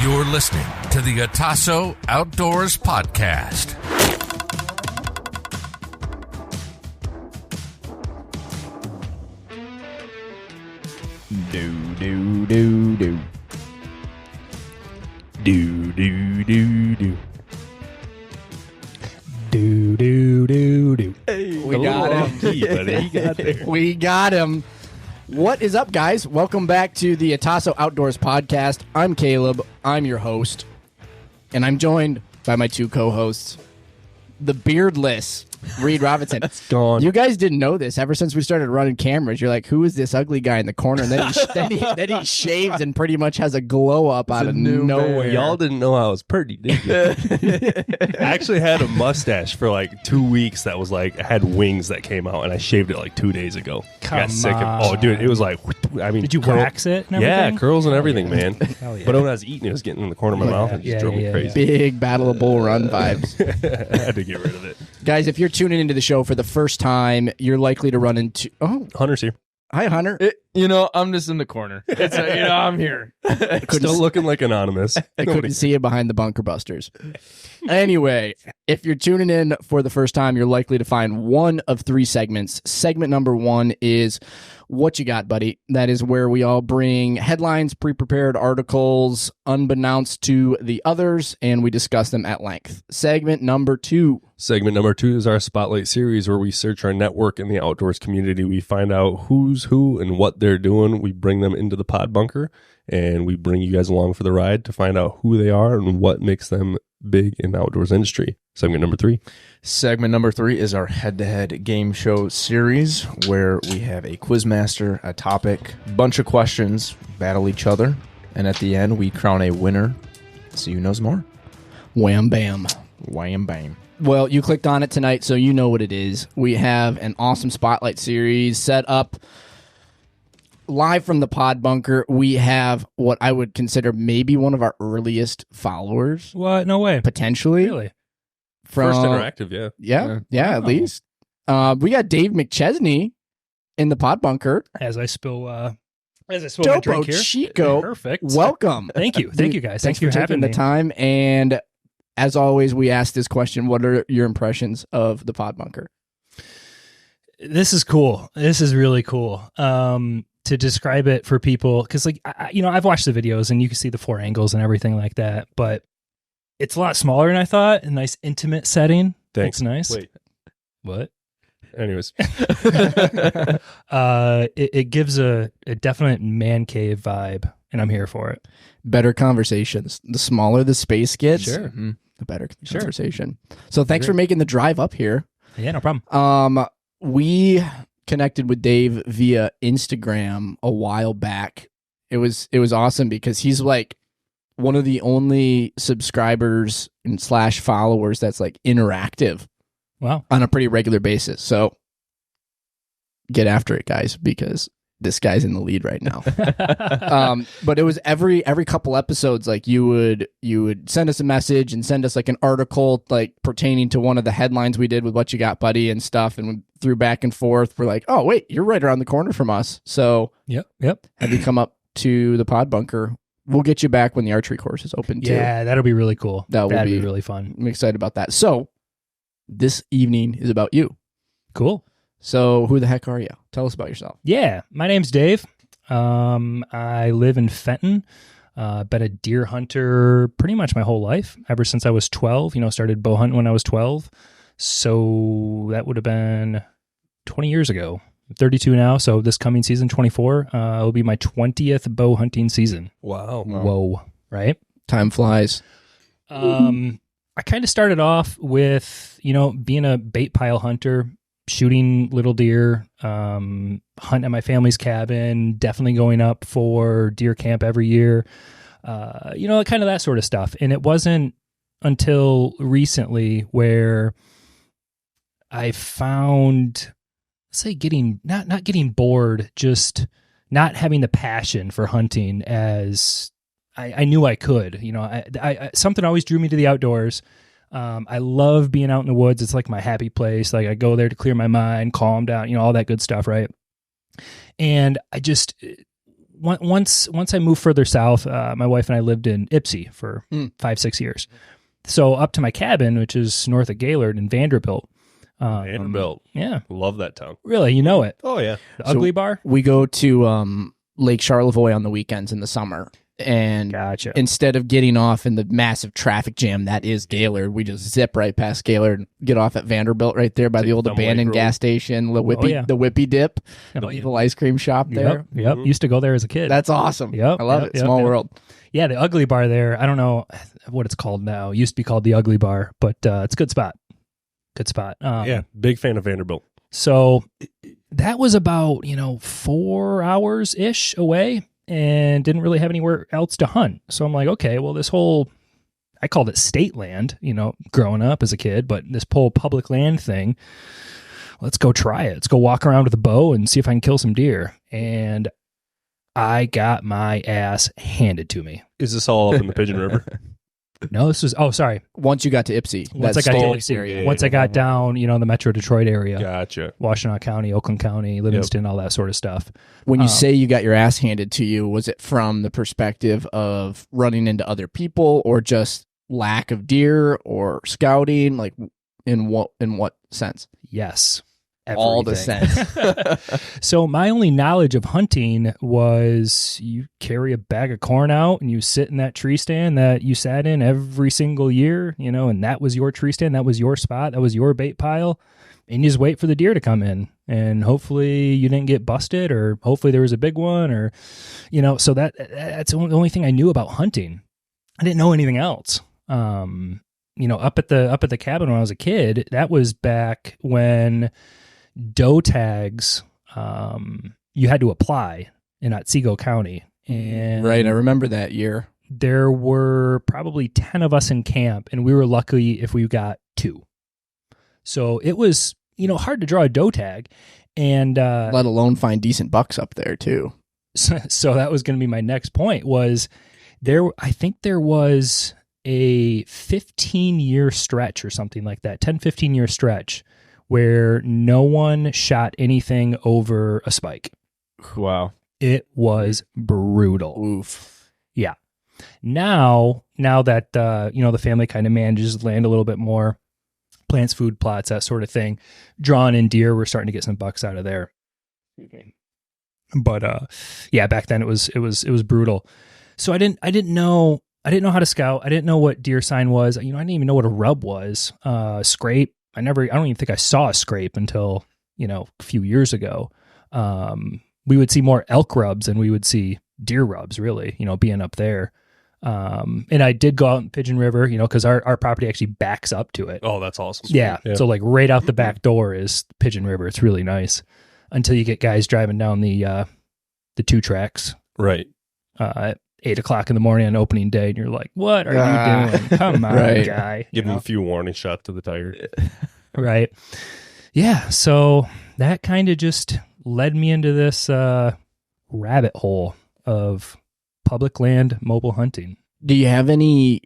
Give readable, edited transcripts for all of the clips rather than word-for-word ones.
You're listening to the Otasso Outdoors Podcast. Do, do, do, do. Do, do, do, do. Do, do, do, do. Hey, we got him. We got him. What is up, guys? Welcome back to the Otasso Outdoors Podcast. I'm Caleb. I'm your host. And I'm joined by my two co-hosts, the beardless Reed Robinson. It's gone. You guys didn't know this. Ever since we started running cameras, you're like, who is this ugly guy in the corner? And then he shaves and pretty much has a glow up out of nowhere. Y'all didn't know I was pretty, did you? I actually had a mustache for like 2 weeks that was like, had wings that came out, and I shaved it like 2 days ago. Come Oh, dude, it was like, I mean, did you wax it and everything? Yeah, curls and everything, man. Hell yeah. But when I was eating, it was getting in the corner of my mouth and just drove me crazy. Big Battle of Bull Run vibes. I had to get rid of it. Guys, if you're tuning into the show for the first time, you're likely to run into... Oh, Hunter's here. hi, Hunter. I'm just in the corner. I'm here. Still looking like anonymous. I couldn't see you behind the bunker busters. Anyway, if you're tuning in for the first time, you're likely to find one of three segments. Segment number one is What You Got, Buddy? That is where we all bring headlines, pre-prepared articles, unbeknownst to the others, and we discuss them at length. Segment number two is our Spotlight series where we search our network in the outdoors community. We find out who's who and what they're doing. We bring them into the PodBunker, and we bring you guys along for the ride to find out who they are and what makes them big in the outdoors industry. Segment number three is our head-to-head game show series where we have a quizmaster, a topic, bunch of questions, battle each other, and at the end we crown a winner. See who knows more. Wham Bam. Wham bam. Well, you clicked on it tonight, so you know what it is. We have an awesome Spotlight series set up live from the PodBunker. We have what I would consider maybe one of our earliest followers. What? No way. Potentially. Really? First interactive, yeah. Yeah, at least. We got Dave McChesney in the PodBunker. As I spill my Topo drink here. Chico. Perfect. Welcome. Thank you, guys. Thanks for having taking the me. time. And as always, we ask this question: what are your impressions of the PodBunker? This is cool. This is really cool. To describe it for people, because I've watched the videos and you can see the 4 angles and everything like that, but it's a lot smaller than I thought. A nice intimate setting. Thanks. It's nice. Wait. What? Anyways. It gives a definite man cave vibe, and I'm here for it. Better conversations. The smaller the space gets, Sure. the better conversation. So thanks for making the drive up here. Yeah, no problem. We connected with Dave via Instagram a while back. It was awesome because he's like one of the only subscribers and / followers that's like interactive. Wow. On a pretty regular basis. So get after it, guys, because this guy's in the lead right now. But it was every couple episodes, like you would send us a message and send us like an article like pertaining to one of the headlines we did with What You Got, Buddy, and stuff, and we threw back and forth. We're like, oh wait, you're right around the corner from us. So Yep. have you come up to the PodBunker? We'll get you back when the archery course is open too. Yeah, that'll be really cool. That'd be really fun. I'm excited about that. So this evening is about you. Cool. So who the heck are you? Tell us about yourself. Yeah, my name's Dave. I live in Fenton. Been a deer hunter pretty much my whole life, ever since I was 12. Started bow hunting when I was 12. So that would have been 20 years ago. I'm 32 now, so this coming season, 24, will be my 20th bow hunting season. Wow. Whoa, right? Time flies. I kind of started off with, being a bait pile hunter, shooting little deer, hunting at my family's cabin, definitely going up for deer camp every year, kind of that sort of stuff. And it wasn't until recently where I found, let's say, not getting bored, just not having the passion for hunting as I knew I could. I something always drew me to the outdoors. I love being out in the woods. It's like my happy place. Like I go there to clear my mind, calm down, all that good stuff, right? And I just, once I moved further south, my wife and I lived in Ypsi for 5-6 years. So up to my cabin, which is north of Gaylord in Vanderbilt. Vanderbilt. Yeah. Love that town. Really? You know it? Oh, yeah. The Ugly Bar? We go to Lake Charlevoix on the weekends in the summer. And Gotcha. instead of getting off in the massive traffic jam that is Gaylord, we just zip right past Gaylord and get off at Vanderbilt right there by the old abandoned gas station, the Whippy Dip, the little ice cream shop there. Yep. Used to go there as a kid. That's awesome. Yep. I love it. Small world. Yeah, the Ugly Bar there. I don't know what it's called now. It used to be called the Ugly Bar, but it's a good spot. Good spot. Yeah, big fan of Vanderbilt. So that was about 4 hours ish away, and didn't really have anywhere else to hunt. So I'm like, okay, well, this whole, I called it state land, growing up as a kid, but this whole public land thing, let's go try it. Let's go walk around with a bow and see if I can kill some deer. And I got my ass handed to me. Is this all up in the Pigeon River? No, this was, sorry. Once you got to Ypsi. Once I got to Ypsi. Once I got down, the Metro Detroit area. Gotcha. Washtenaw County, Oakland County, Livingston, all that sort of stuff. When you say you got your ass handed to you, was it from the perspective of running into other people or just lack of deer or scouting? Like in what sense? Yes. Everything. All the sense. So my only knowledge of hunting was you carry a bag of corn out and you sit in that tree stand that you sat in every single year, and that was your tree stand. That was your spot. That was your bait pile. And you just wait for the deer to come in, and hopefully you didn't get busted, or hopefully there was a big one, or, so that's the only thing I knew about hunting. I didn't know anything else. Up at the cabin when I was a kid, that was back when doe tags, you had to apply in Otsego County. And right, I remember that year. There were probably 10 of us in camp, and we were lucky if we got 2. So it was, hard to draw a doe tag, and let alone find decent bucks up there too. So that was going to be my next point. Was there? I think there was a 15-year stretch or something like that, 10-15-year stretch where no one shot anything over a spike. Wow. It was brutal. Oof. Yeah. Now that, the family kind of manages land a little bit more, plants food plots, that sort of thing, drawing in deer, we're starting to get some bucks out of there. But, back then it was brutal. So I didn't know how to scout. I didn't know what deer sign was. I didn't even know what a rub was. Scrape. I don't even think I saw a scrape until, a few years ago. We would see more elk rubs than we would see deer rubs, really, being up there. And I did go out in Pigeon River, because our property actually backs up to it. Oh, that's awesome. Yeah. So like right out the back door is Pigeon River. It's really nice until you get guys driving down the 2 tracks. Right. At 8:00 in the morning on opening day, and you're like, "What are you doing? Come on, guy!" Give him a few warning shots to the tire. Right? Yeah. So that kind of just led me into this rabbit hole of public land mobile hunting. Do you have any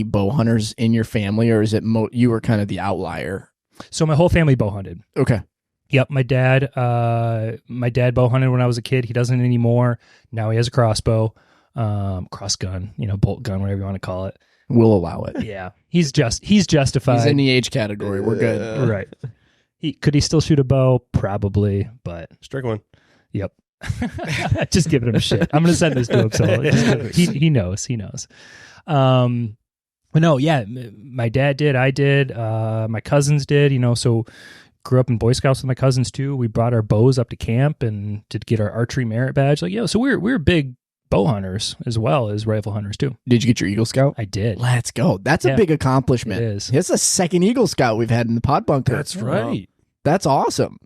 bow hunters in your family, or is it you were kind of the outlier? So my whole family bow hunted. Okay. Yep, my dad bow hunted when I was a kid. He doesn't anymore. Now he has a crossbow. Cross gun, bolt gun, whatever you want to call it. We'll allow it. Yeah. He's justified. He's in the age category. We're good. Right. Could he still shoot a bow? Probably, but strike one. Yep. Just giving him shit. I'm going to send this to him. So he knows. But no, yeah, my dad did. I did. My cousins did, so grew up in Boy Scouts with my cousins too. We brought our bows up to camp and to get our archery merit badge. So we're big bow hunters as well as rifle hunters too. Did you get your Eagle Scout? I did. Let's go. That's a big accomplishment. It is. It's the second Eagle Scout we've had in the PodBunker. That's right. That's awesome.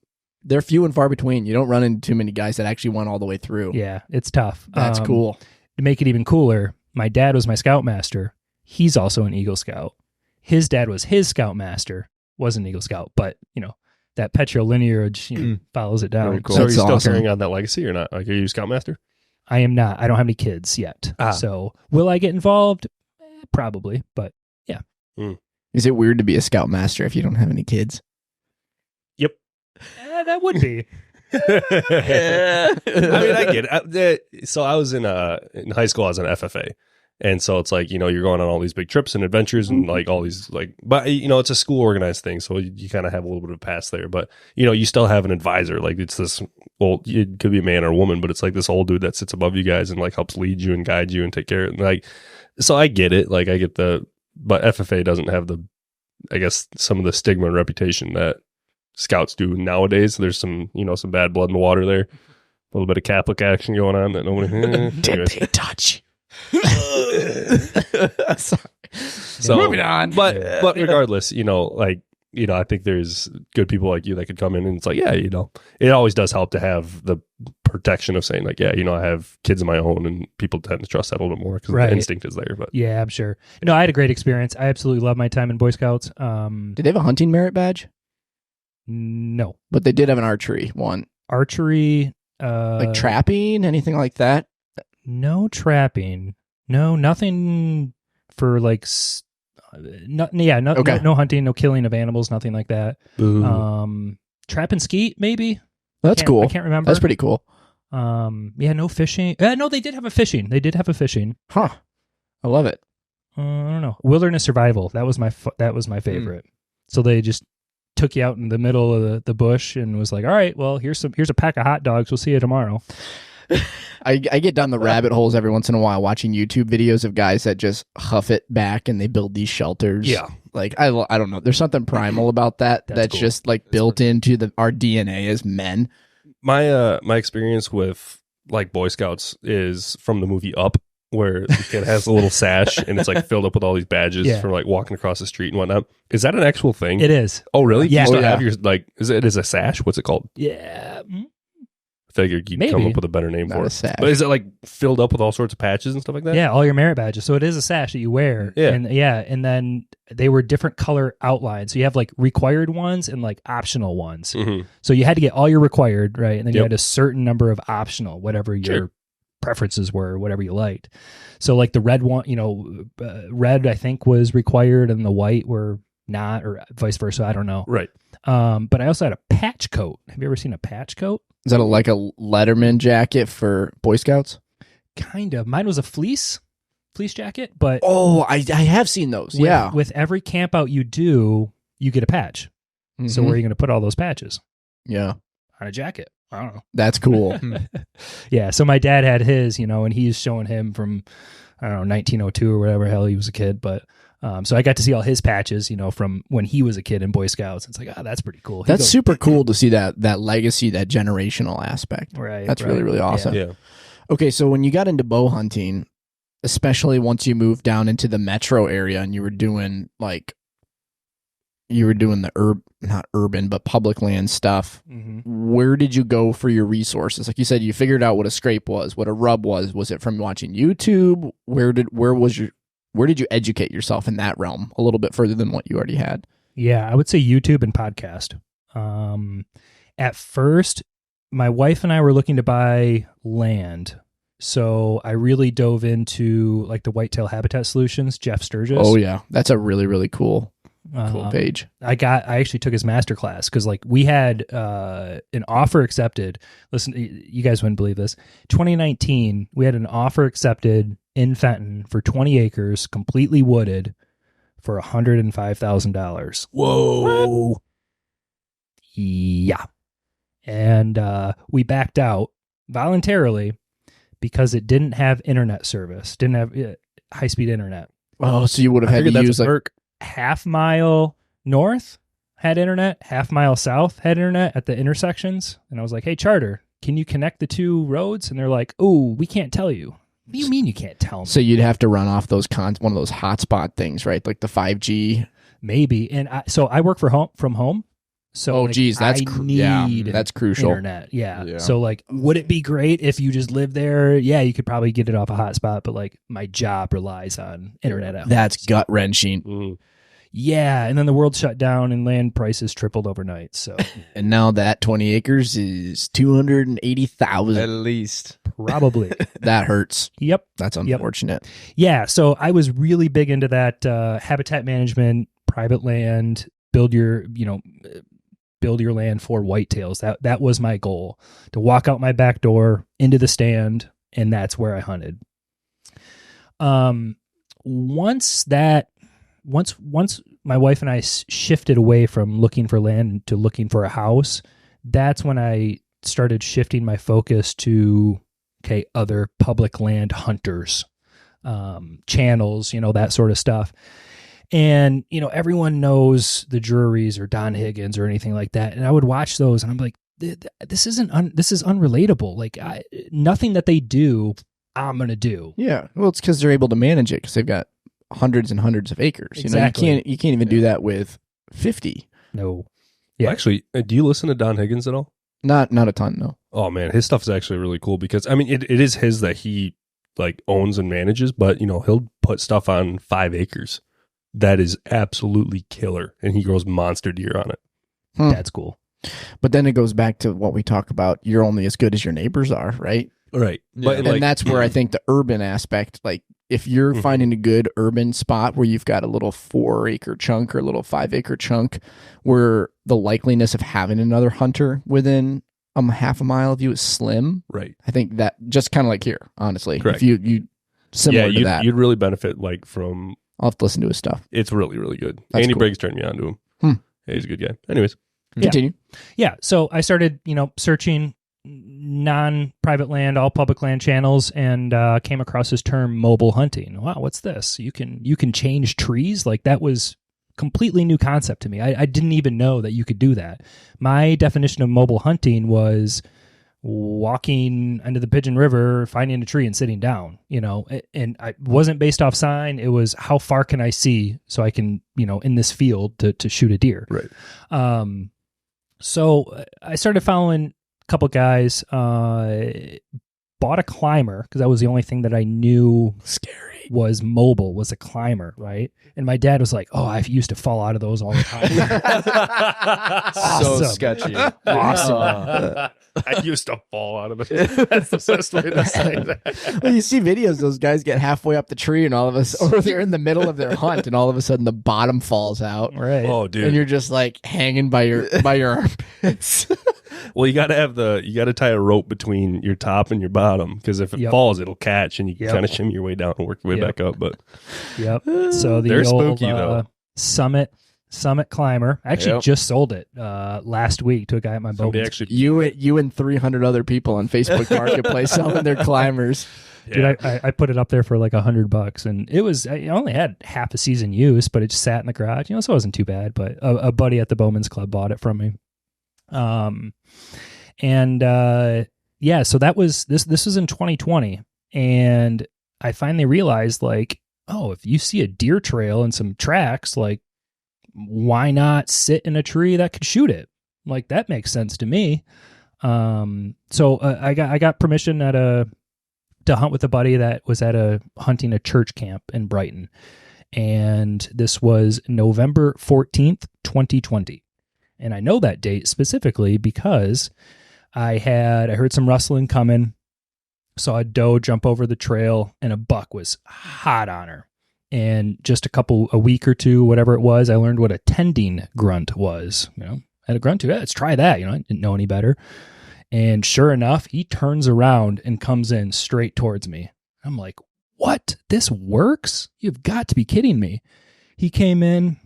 They're few and far between. You don't run into too many guys that actually went all the way through. Yeah, it's tough. That's cool. To make it even cooler, my dad was my scoutmaster. He's also an Eagle Scout. His dad was his scoutmaster, was an Eagle Scout, but that patrilineage follows it down. Very cool. So are you still carrying on that legacy or not? Like, are you scoutmaster? I am not. I don't have any kids yet. So will I get involved? Probably, but yeah. Is it weird to be a scoutmaster if you don't have any kids? Yep. That would be. I mean, I get it. So I was in high school. I was in FFA, and so it's like, you're going on all these big trips and adventures and like all these but it's a school organized thing, so you kind of have a little bit of a pass there. But you still have an advisor. Like it's this old, it could be a man or a woman, but it's like this old dude that sits above you guys and like helps lead you and guide you and take care of it. And like, so I get it. Like I get but FFA doesn't have I guess some of the stigma and reputation that scouts do nowadays. There's some some bad blood in the water there, a little bit of Catholic action going on that nobody Did they touch? So moving on. But regardless, I think there's good people like you that could come in, and it's like, it always does help to have the protection of saying like, I have kids of my own, and people tend to trust that a little bit more because the instinct is there. But yeah, I'm sure. No, I had a great experience. I absolutely love my time in Boy Scouts. Did they have a hunting merit badge? No, but they did have an archery one. Archery, like trapping, anything like that? No trapping. No, nothing for like. No hunting, no killing of animals, nothing like that. Trap and skeet, maybe. That's cool. I can't remember. That's pretty cool. No fishing. No, they did have a fishing. Huh. I love it. I don't know. Wilderness survival. That was my favorite. So they just took you out in the middle of the bush and was like, all right, well, here's a pack of hot dogs. We'll see you tomorrow. I get down the rabbit holes every once in a while watching YouTube videos of guys that just huff it back and they build these shelters. Yeah. Like, I don't know. There's something primal about that's cool. Just like built into our DNA as men. My experience with like Boy Scouts is from the movie Up, where the kid has a little sash and it's like filled up with all these badges from like walking across the street and whatnot. Is that an actual thing? It is. Oh, really? Yeah. You still have your is it a sash? What's it called? Yeah. I figured you'd come up with a better name for it. But is it like filled up with all sorts of patches and stuff like that? Yeah, all your merit badges. So it is a sash that you wear. Yeah. And then they were different color outlines. So you have like required ones and like optional ones. Mm-hmm. So you had to get all your required, right? And then you had a certain number of optional, whatever your preferences were, whatever you liked. So like the red one, red I think was required and the white were not, or vice versa. I don't know. Right. But I also had a patch coat. Have you ever seen a patch coat? Is that like a Letterman jacket for Boy Scouts? Kind of. Mine was a fleece jacket, but I have seen those. With every camp out you do, you get a patch. Mm-hmm. So where are you going to put all those patches? Yeah, on a jacket. I don't know. That's cool. Yeah. So my dad had his, and he's showing him from 1902 or whatever hell he was a kid, but. So I got to see all his patches, from when he was a kid in Boy Scouts. It's like, that's pretty cool. That's super cool to see that legacy, that generational aspect. Right. That's really, really awesome. Yeah. Okay, so when you got into bow hunting, especially once you moved down into the metro area and you were doing the not urban, but public land stuff, where did you go for your resources? Like you said, you figured out what a scrape was, what a rub was. Was it from watching YouTube? Where did you educate yourself in that realm a little bit further than what you already had? Yeah, I would say YouTube and podcast. At first, my wife and I were looking to buy land. So I really dove into like the Whitetail Habitat Solutions, Jeff Sturgis. Oh yeah. That's a really, really cool page. I actually took his masterclass because like we had an offer accepted. Listen, you guys wouldn't believe this. 2019, we had an offer accepted in Fenton for 20 acres, completely wooded, for $105,000. Whoa. What? Yeah. And we backed out voluntarily because it didn't have internet service, didn't have high-speed internet. Oh, so you would have had to use like half mile north had internet, half mile south had internet at the intersections. And I was like, hey, Charter, can you connect the two roads? And they're like, oh, we can't tell you. What do you mean you can't tell me? So you'd have to run off those one of those hotspot things, right? Like the 5G. Maybe. And so I work from home. So that's crucial. Internet. Yeah. So like, would it be great if you just lived there? Yeah, you could probably get it off a hotspot, but like my job relies on internet at home. That's gut wrenching. Yeah, and then the world shut down and land prices tripled overnight. So, and now that 20 acres is $280,000 at least. Probably. That hurts. Yep, that's unfortunate. Yeah, so I was really big into that habitat management, private land, build your build your land for whitetails. That was my goal, to walk out my back door into the stand, and that's where I hunted. Once my wife and I shifted away from looking for land to looking for a house, that's when I started shifting my focus to, other public land hunters, channels, that sort of stuff. And, everyone knows the Drurys or Don Higgins or anything like that. And I would watch those and I'm like, this is unrelatable. Like nothing that they do, I'm going to do. Yeah. Well, it's because they're able to manage it because they've got hundreds and hundreds of acres. Exactly. You can't even do that with 50. No. Yeah. Actually, do you listen to Don Higgins at all? Not a ton, no. Oh man, his stuff is actually really cool because it is his that he like owns and manages, but he'll put stuff on 5 acres that is absolutely killer, and he grows monster deer on it. That's cool. But then it goes back to what we talk about. You're only as good as your neighbors are, right? Right. Yeah. And that's where I think the urban aspect, like if you're finding a good urban spot where you've got a little 4-acre chunk or a little 5-acre chunk where the likeliness of having another hunter within half a mile of you is slim. Right. I think that just kind of like here, honestly. Correct. If you similar to that. You'd really benefit like from. I'll have to listen to his stuff. It's really, really good. That's Andy cool. Briggs turned me on to him. Yeah, he's a good guy. Anyways. Continue. Yeah. So I started, searching non-private land, all public land channels, and came across this term mobile hunting. Wow, what's this? You can change trees? Like that was completely new concept to me. I didn't even know that you could do that. My definition of mobile hunting was walking under the Pigeon River, finding a tree and sitting down, and I wasn't based off sign. It was how far can I see so I can, in this field to shoot a deer. Right. So I started following a couple guys, bought a climber because that was the only thing that I knew was mobile, was a climber, right? And my dad was like, "Oh, I used to fall out of those all the time." So sketchy. Awesome. I used to fall out of it. That's the best way to say that. Well, you see videos, those guys get halfway up the tree and all of us, or they're in the middle of their hunt and all of a sudden the bottom falls out. Right. Oh, dude. And you're just like hanging by your armpits. Well, you got to tie a rope between your top and your bottom because if it falls, it'll catch and you can kind of shimmy your way down and work your way back up. But so the they're old spooky, though. Summit climber. I actually just sold it last week to a guy at my boat. You and 300 other people on Facebook Marketplace selling their climbers. Dude, I put it up there for like $100, and I only had half a season use, but it just sat in the garage, so it wasn't too bad. But a buddy at the Bowman's Club bought it from me. So that was this was in 2020, and I finally realized, like, oh, if you see a deer trail and some tracks, like, why not sit in a tree that could shoot it? Like, that makes sense to me. So I got permission to hunt with a buddy that was hunting a church camp in Brighton, and this was November 14th, 2020. And I know that date specifically because I heard some rustling coming, saw a doe jump over the trail, and a buck was hot on her. And just a week or two, whatever it was, I learned what a tending grunt was. I had a grunt too. Let's try that. I didn't know any better. And sure enough, he turns around and comes in straight towards me. I'm like, what? This works? You've got to be kidding me. He came in.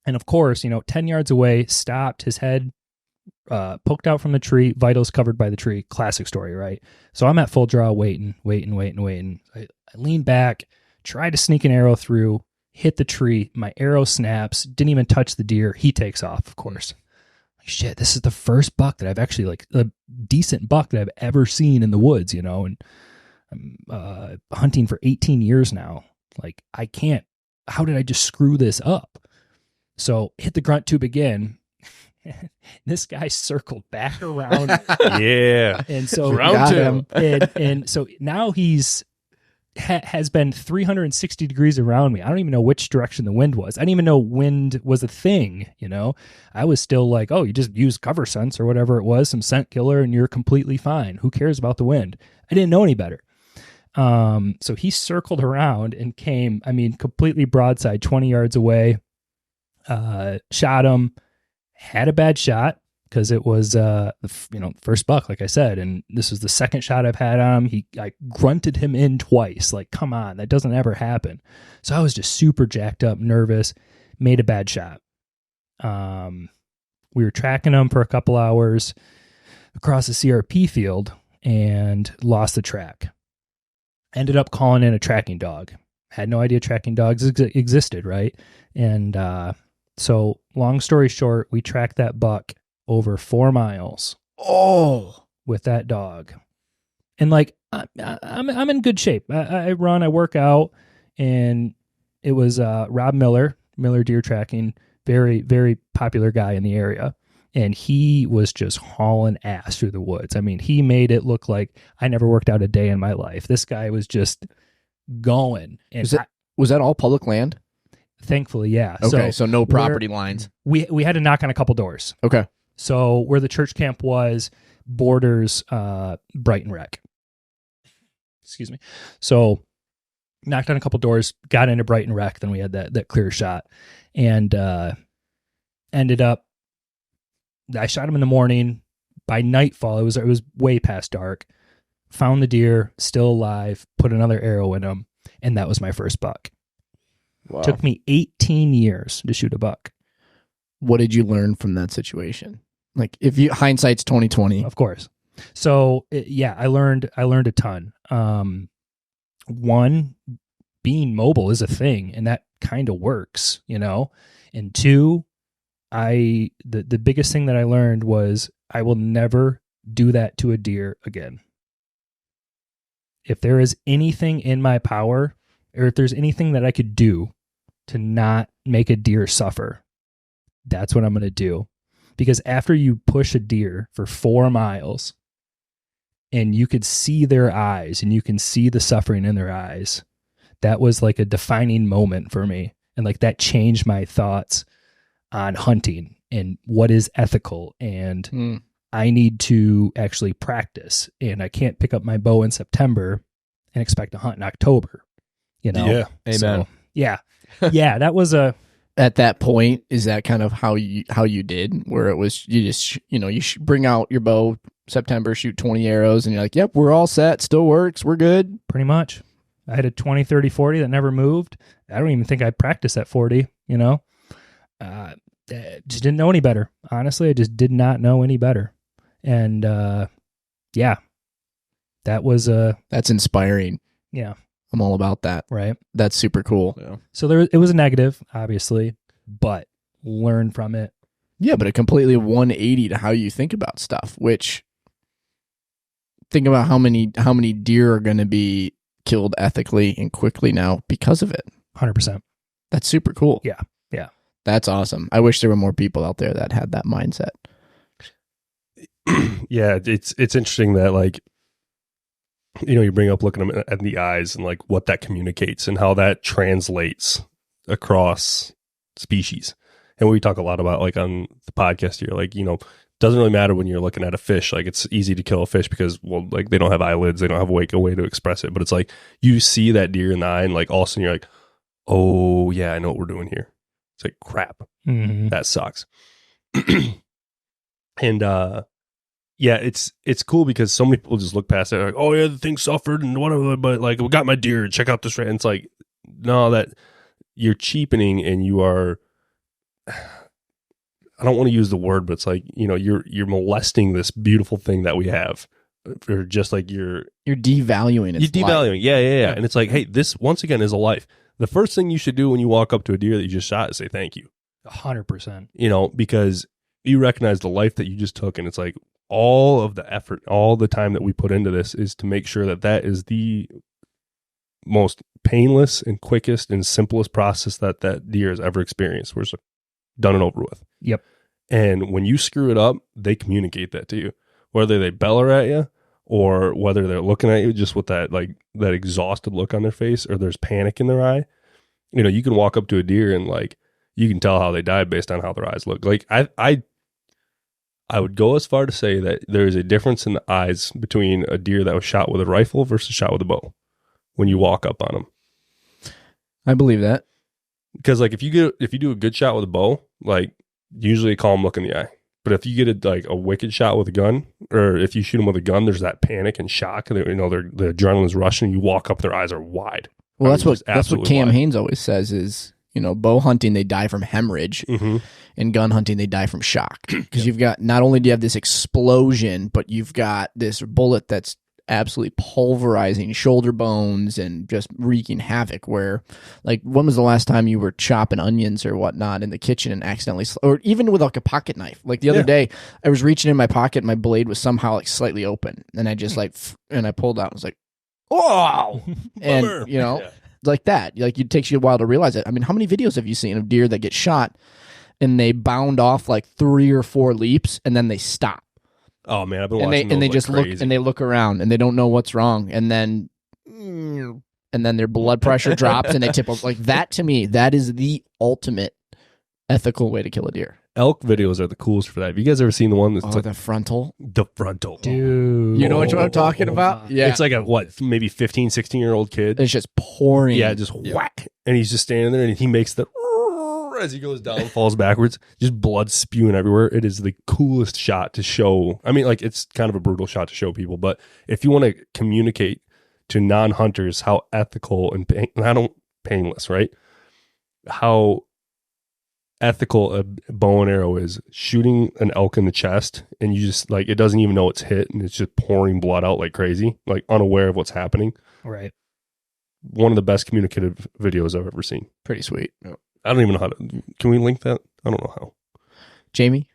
And of course, 10 yards away, stopped, his head poked out from the tree, vitals covered by the tree. Classic story, right? So I'm at full draw, waiting. I lean back, try to sneak an arrow through, hit the tree. My arrow snaps, didn't even touch the deer. He takes off, of course. Like, shit, this is the first buck that I've actually, like, a decent buck that I've ever seen in the woods, and I'm hunting for 18 years now. Like, how did I just screw this up? So hit the grunt tube again. This guy circled back around. Yeah. And so round 2. And so now has been 360 degrees around me. I don't even know which direction the wind was. I didn't even know wind was a thing, I was still like, oh, you just use cover sense or whatever it was, some scent killer, and you're completely fine. Who cares about the wind? I didn't know any better. So he circled around and came, completely broadside, 20 yards away. Shot him, had a bad shot, because it was first buck, like I said, and this was the second shot I've had on him. I grunted him in twice. Like, come on, that doesn't ever happen. So I was just super jacked up, nervous, made a bad shot. We were tracking him for a couple hours across the CRP field and lost the track. Ended up calling in a tracking dog. Had no idea tracking dogs existed, right? And so long story short, we tracked that buck over 4 miles. Oh, with that dog. And like, I'm in good shape. I run, I work out, and it was Rob Miller Deer Tracking, very, very popular guy in the area. And he was just hauling ass through the woods. I mean, he made it look like I never worked out a day in my life. This guy was just going. And was that all public land? Thankfully, yeah. Okay, so no property lines. We had to knock on a couple doors. Okay. So where the church camp was borders Brighton Rec. Excuse me. So knocked on a couple doors, got into Brighton Rec, then we had that clear shot. And ended up, I shot him in the morning. By nightfall, it was way past dark. Found the deer, still alive, put another arrow in him, and that was my first buck. Wow. Took me 18 years to shoot a buck. What did you learn from that situation? Like, if you hindsight's 2020, Of course. So I learned a ton. One, being mobile is a thing, and that kind of works, you know. And two, the biggest thing that I learned was I will never do that to a deer again. If there is anything in my power, or if there's anything that I could do to not make a deer suffer, that's what I'm going to do. Because after you push a deer for 4 miles and you could see their eyes and you can see the suffering in their eyes, that was like a defining moment for me. And like that changed my thoughts on hunting and what is ethical. And I need to actually practice, and I can't pick up my bow in September and expect to hunt in October, you know? Yeah. Amen. So, yeah. Yeah. That was at that point, is that kind of how you did, where it was, you just, you bring out your bow September, shoot 20 arrows, and you're like, yep, we're all set, still works, we're good. pretty much. I had a 20, 30, 40 that never moved. I don't even think I practiced at 40, you know? Just didn't know any better. Honestly, I just did not know any better. And, that was, That's inspiring. yeah, I'm all about that. right. That's super cool. Yeah. So it was a negative, obviously, but learn from it. Yeah, but a completely 180 to how you think about stuff, which, think about how many deer are going to be killed ethically and quickly now because of it. 100%. That's super cool. Yeah. Yeah. That's awesome. I wish there were more people out there that had that mindset. Yeah, it's interesting that, like, you bring up looking them at the eyes and like what that communicates and how that translates across species. And we talk a lot about, like, on the podcast here, like, doesn't really matter when you're looking at a fish. Like, it's easy to kill a fish because, well, like, they don't have eyelids, they don't have a way to express it. But it's like you see that deer in the eye, and like all of a sudden you're like, oh yeah, I know what we're doing here. It's like, crap, that sucks. And yeah, it's cool because so many people just look past it like, oh yeah, the thing suffered and whatever, but like, we got my deer, check out this. And it's like, no, that you're cheapening, and you are, I don't want to use the word, but it's like, you're molesting this beautiful thing that we have, or just like you're devaluing it. You're devaluing. Yeah. And it's like, hey, this once again is a life. The first thing you should do when you walk up to a deer that you just shot is say thank you. 100%. Because you recognize the life that you just took, and it's like all of the effort, all the time that we put into this is to make sure that is the most painless and quickest and simplest process that deer has ever experienced. We're just done and over with. Yep. And when you screw it up, they communicate that to you, whether they bellow at you or whether they're looking at you just with that, like, that exhausted look on their face, or there's panic in their eye. You can walk up to a deer and, like, you can tell how they died based on how their eyes look. Like, I would go as far to say that there is a difference in the eyes between a deer that was shot with a rifle versus shot with a bow when you walk up on them. I believe that. Because, like, if you do a good shot with a bow, like, usually a calm look in the eye, But if you get a wicked shot with a gun, or if you shoot them with a gun, there's that panic and shock. And the adrenaline's rushing. You walk up, their eyes are wide. Well, that's what Cam Haynes always says is, bow hunting, they die from hemorrhage. Mm-hmm. And gun hunting, they die from shock. Because you've got, not only do you have this explosion, but you've got this bullet that's absolutely pulverizing shoulder bones and just wreaking havoc. Where, like, when was the last time you were chopping onions or whatnot in the kitchen and accidentally, or even with like a pocket knife? Like the other day, I was reaching in my pocket and my blade was somehow like slightly open. And I just and I pulled out and was like, oh! And, like that. Like, it takes you a while to realize it. I mean, how many videos have you seen of deer that get shot and they bound off like 3 or 4 leaps and then they stop? Oh man, I've been watching and they those just crazy. look and they look around and they don't know what's wrong, and then their blood pressure drops and they tip over. Like, that, to me, that is the ultimate ethical way to kill a deer. Elk videos are the coolest for that. Have you guys ever seen the one that's the frontal? The frontal. Dude. You know what I'm talking about? Yeah. It's like a, maybe 15, 16-year-old kid. It's just pouring. Yeah, just whack. And he's just standing there and he makes the, as he goes down, falls backwards, just blood spewing everywhere. It is the coolest shot to show. I mean, like, it's kind of a brutal shot to show people, but if you want to communicate to non-hunters how ethical and painless, right? How ethical a bow and arrow is, shooting an elk in the chest and you just, like, it doesn't even know it's hit and it's just pouring blood out like crazy, like unaware of what's happening. Right. One of the best communicative videos I've ever seen. Pretty sweet. I don't even know how to. Can we link that? I don't know how. Jamie?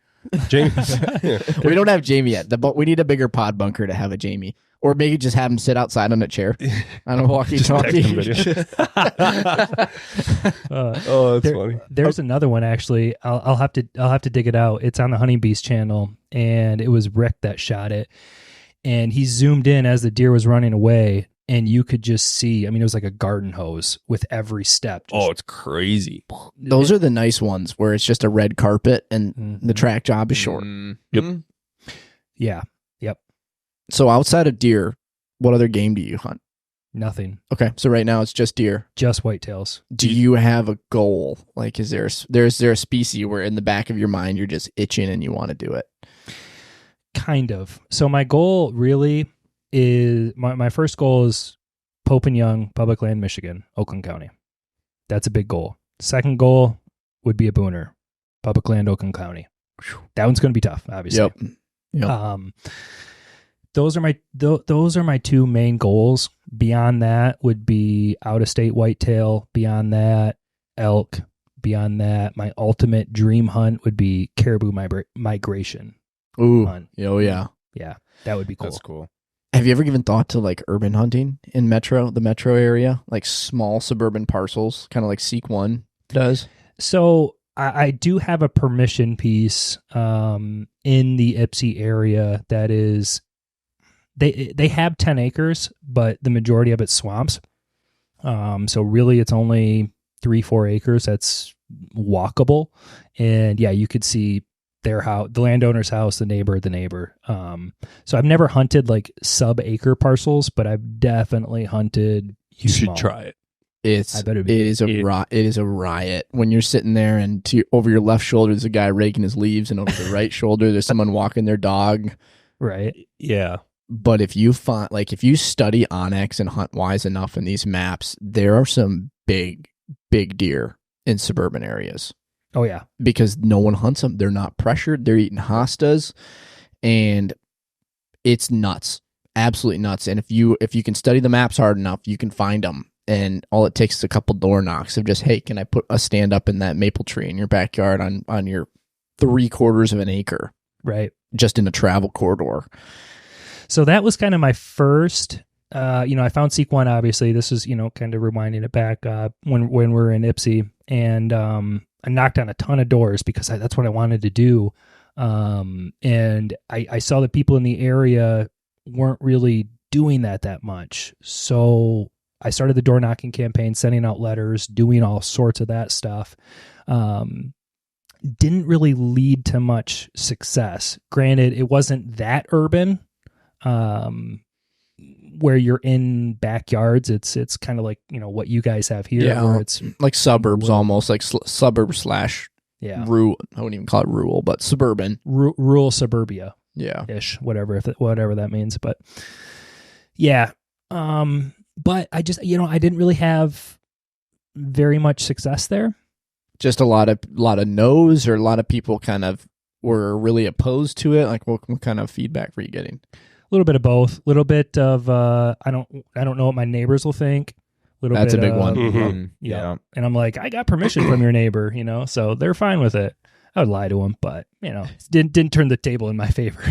Yeah. We don't have Jamie yet, but we need a bigger pod bunker to have a Jamie. Or maybe just have him sit outside on a chair on a walkie-talkie. Oh, that's funny. There's another one, actually. I'll have to dig it out. It's on the Hunting Beast channel, and it was Rick that shot it. And he zoomed in as the deer was running away, and you could just see, I mean, it was like a garden hose with every step. It's crazy. Those are the nice ones where it's just a red carpet and the track job is short. Yep. Yeah. Yep. So outside of deer, what other game do you hunt? Nothing. Okay, so right now it's just deer. Just whitetails. Do you have a goal? Like, is there a species where in the back of your mind you're just itching and you want to do it? Kind of. So my goal really is, my first goal is Pope and Young, Public Land, Michigan, Oakland County. That's a big goal. Second goal would be a booner, Public Land, Oakland County. That one's going to be tough, obviously. Yep. Those are my 2 main goals. Beyond that would be out of state whitetail. Beyond that, elk. Beyond that, my ultimate dream hunt would be caribou migration. Ooh. Hunt. Oh yeah. Yeah, that would be cool. That's cool. Have you ever given thought to like urban hunting in the metro area, like small suburban parcels, kind of like Seek One does? So I do have a permission piece in the Ypsi area that is, they have 10 acres, but the majority of it's swamps. So really it's only 3-4 acres that's walkable. And yeah, you could see their house, the landowner's house, the neighbor. So I've never hunted like sub-acre parcels, but I've definitely hunted. You should try it. It is a riot when you're sitting there and over your left shoulder there's a guy raking his leaves, and over the right shoulder there's someone walking their dog. Right. Yeah. But if you study Onyx and Hunt Wise enough in these maps, there are some big deer in suburban areas. Oh yeah. Because no one hunts them. They're not pressured. They're eating hostas, and it's nuts. Absolutely nuts. And if you can study the maps hard enough, you can find them. And all it takes is a couple door knocks of just, hey, can I put a stand up in that maple tree in your backyard on your 3/4 of an acre? Right. Just in a travel corridor. So that was kind of my first, I found Seek One, obviously. This is, kind of rewinding it back when we're in Ypsi. And I knocked on a ton of doors because that's what I wanted to do. And I saw that people in the area weren't really doing that much. So I started the door knocking campaign, sending out letters, doing all sorts of that stuff. Didn't really lead to much success. Granted, it wasn't that urban, where you're in backyards. It's kind of like, what you guys have here. Yeah, where it's like suburbs almost, like suburb / Yeah. rural. I wouldn't even call it rural, but suburban. Rural suburbia Yeah. ish, whatever that means. But yeah. But I just, I didn't really have very much success there. Just a lot of no's, or a lot of people kind of were really opposed to it. Like, what kind of feedback were you getting? A little bit of both. A little bit of I don't know what my neighbors will think. That's a big one. Mhm. Yeah. And I'm like, I got permission from your neighbor, so they're fine with it. I would lie to them, but didn't turn the table in my favor.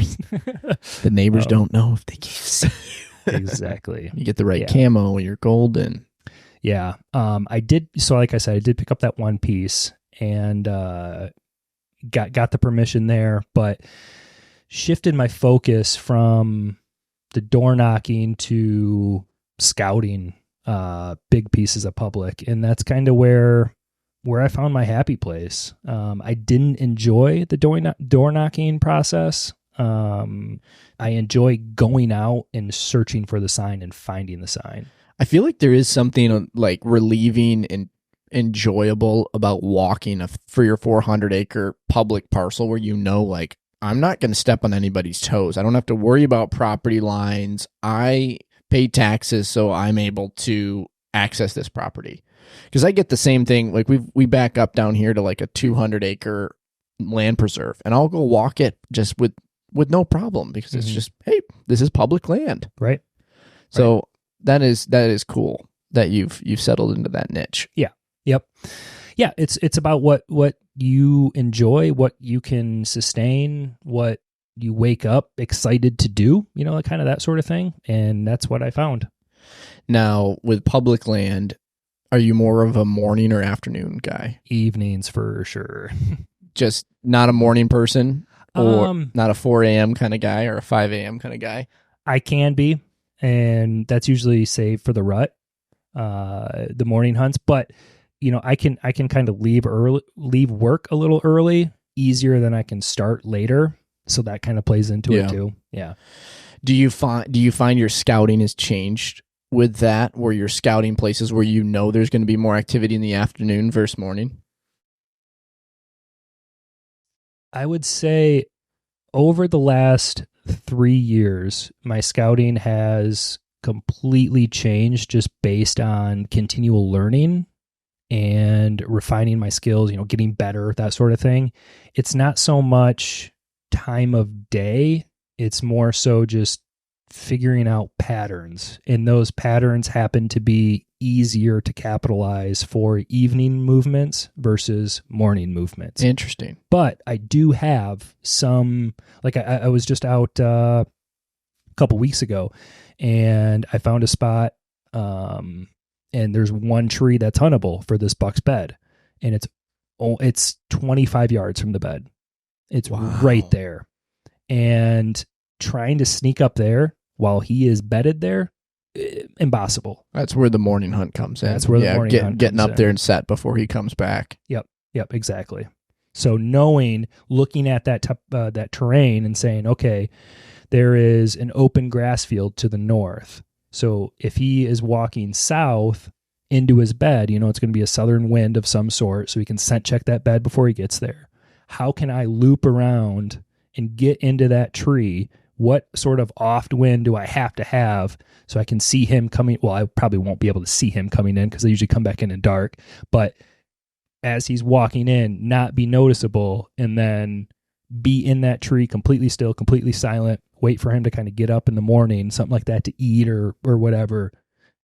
The neighbors don't know if they can't see you. Exactly. You get the right camo, you're golden. Yeah. I did. So like I said, I did pick up that one piece and got the permission there, but shifted my focus from the door knocking to scouting big pieces of public. And that's kind of where I found my happy place. I didn't enjoy the door knocking process. I enjoy going out and searching for the sign and finding the sign. I feel like there is something like relieving and enjoyable about walking a 300 or 400 acre public parcel where like, I'm not going to step on anybody's toes. I don't have to worry about property lines. I pay taxes, so I'm able to access this property. Because I get the same thing. Like we back up down here to like a 200 acre land preserve, and I'll go walk it just with no problem, because it's just, hey, this is public land, right? So that is cool that you've settled into that niche. Yeah. Yep. Yeah. It's about what you enjoy, what you can sustain, what you wake up excited to do, kind of that sort of thing. And that's what I found. Now, with public land, are you more of a morning or afternoon guy? Evenings for sure. Just not a morning person, or not a 4 a.m. kind of guy or a 5 a.m. kind of guy? I can be, and that's usually saved for the rut, the morning hunts. But I can kind of leave work a little early, easier than I can start later. So that kind of plays into it too. Yeah. Do you find your scouting has changed with that, where you're scouting places where there's going to be more activity in the afternoon versus morning? I would say over the last 3 years, my scouting has completely changed, just based on continual learning and refining my skills, getting better, that sort of thing. It's not so much time of day. It's more so just figuring out patterns. And those patterns happen to be easier to capitalize for evening movements versus morning movements. Interesting. But I do have some, like I was just out a couple weeks ago, and I found a spot, and there's one tree that's huntable for this buck's bed, and it's 25 yards from the bed. It's right there. And trying to sneak up there while he is bedded there, impossible. That's where the morning hunt comes in. That's where the morning hunt getting comes up there and set before he comes back. Yep, exactly. So looking at that terrain and saying, okay, there is an open grass field to the north. So if he is walking south into his bed, it's going to be a southern wind of some sort, so he can scent check that bed before he gets there. How can I loop around and get into that tree? What sort of off wind do I have to have so I can see him coming? Well, I probably won't be able to see him coming in because they usually come back in dark. But as he's walking in, not be noticeable, and then be in that tree completely still, completely silent, wait for him to kind of get up in the morning, something like that, to eat or whatever,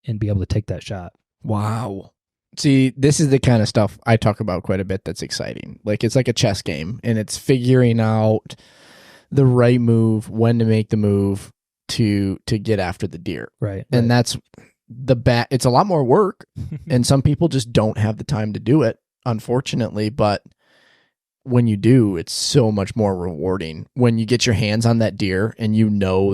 and be able to take that shot. Wow. See, this is the kind of stuff I talk about quite a bit that's exciting. Like, it's like a chess game, and it's figuring out the right move, when to make the move to get after the deer. Right. And that's it's a lot more work, and some people just don't have the time to do it, unfortunately. But when you do, it's so much more rewarding when you get your hands on that deer and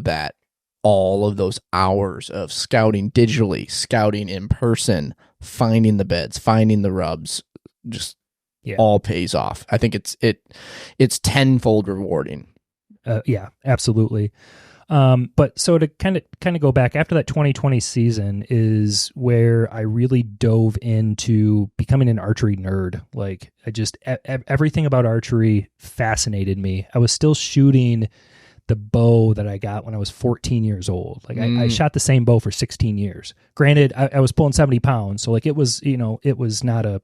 that all of those hours of scouting digitally, scouting in person, finding the beds, finding the rubs, just all pays off. I think it's tenfold rewarding. Yeah, absolutely. But so to kind of go back after that 2020 season is where I really dove into becoming an archery nerd. Like I just everything about archery fascinated me. I was still shooting the bow that I got when I was 14 years old. Like I shot the same bow for 16 years. Granted, I was pulling 70 pounds, so like it was not a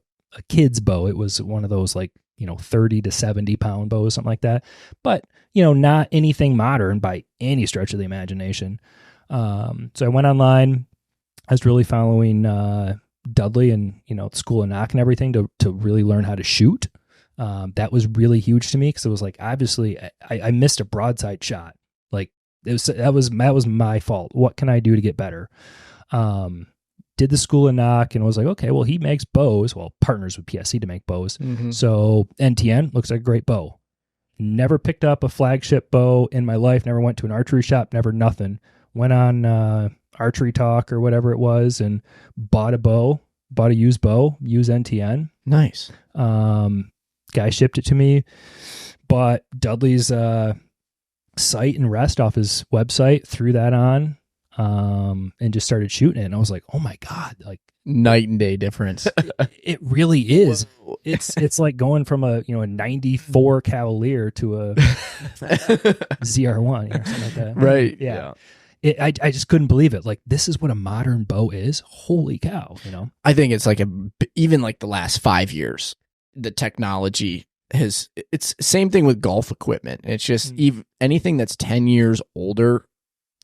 kid's bow. It was one of those like 30 to 70 pound bows, something like that. But not anything modern by any stretch of the imagination. So I went online. I was really following Dudley and School of Knock and everything to really learn how to shoot. That was really huge to me because it was like obviously I missed a broadside shot. Like that was my fault. What can I do to get better? Did the School of Knock and was like, okay, well he makes bows. Well, partners with PSC to make bows. Mm-hmm. So NTN looks like a great bow. Never picked up a flagship bow in my life. Never went to an archery shop. Never nothing. Went on Archery Talk or whatever it was and bought a used bow, used NTN. Nice. Guy shipped it to me. Bought Dudley's sight and rest off his website. Threw that on. And just started shooting it. And I was like, oh my God, like night and day difference. It really is. Whoa. It's like going from a 94 Cavalier to a ZR1 or something like that. Right. Yeah. I just couldn't believe it. Like, this is what a modern bow is. Holy cow. I think it's like even like the last 5 years, the technology it's same thing with golf equipment. It's just even anything that's 10 years older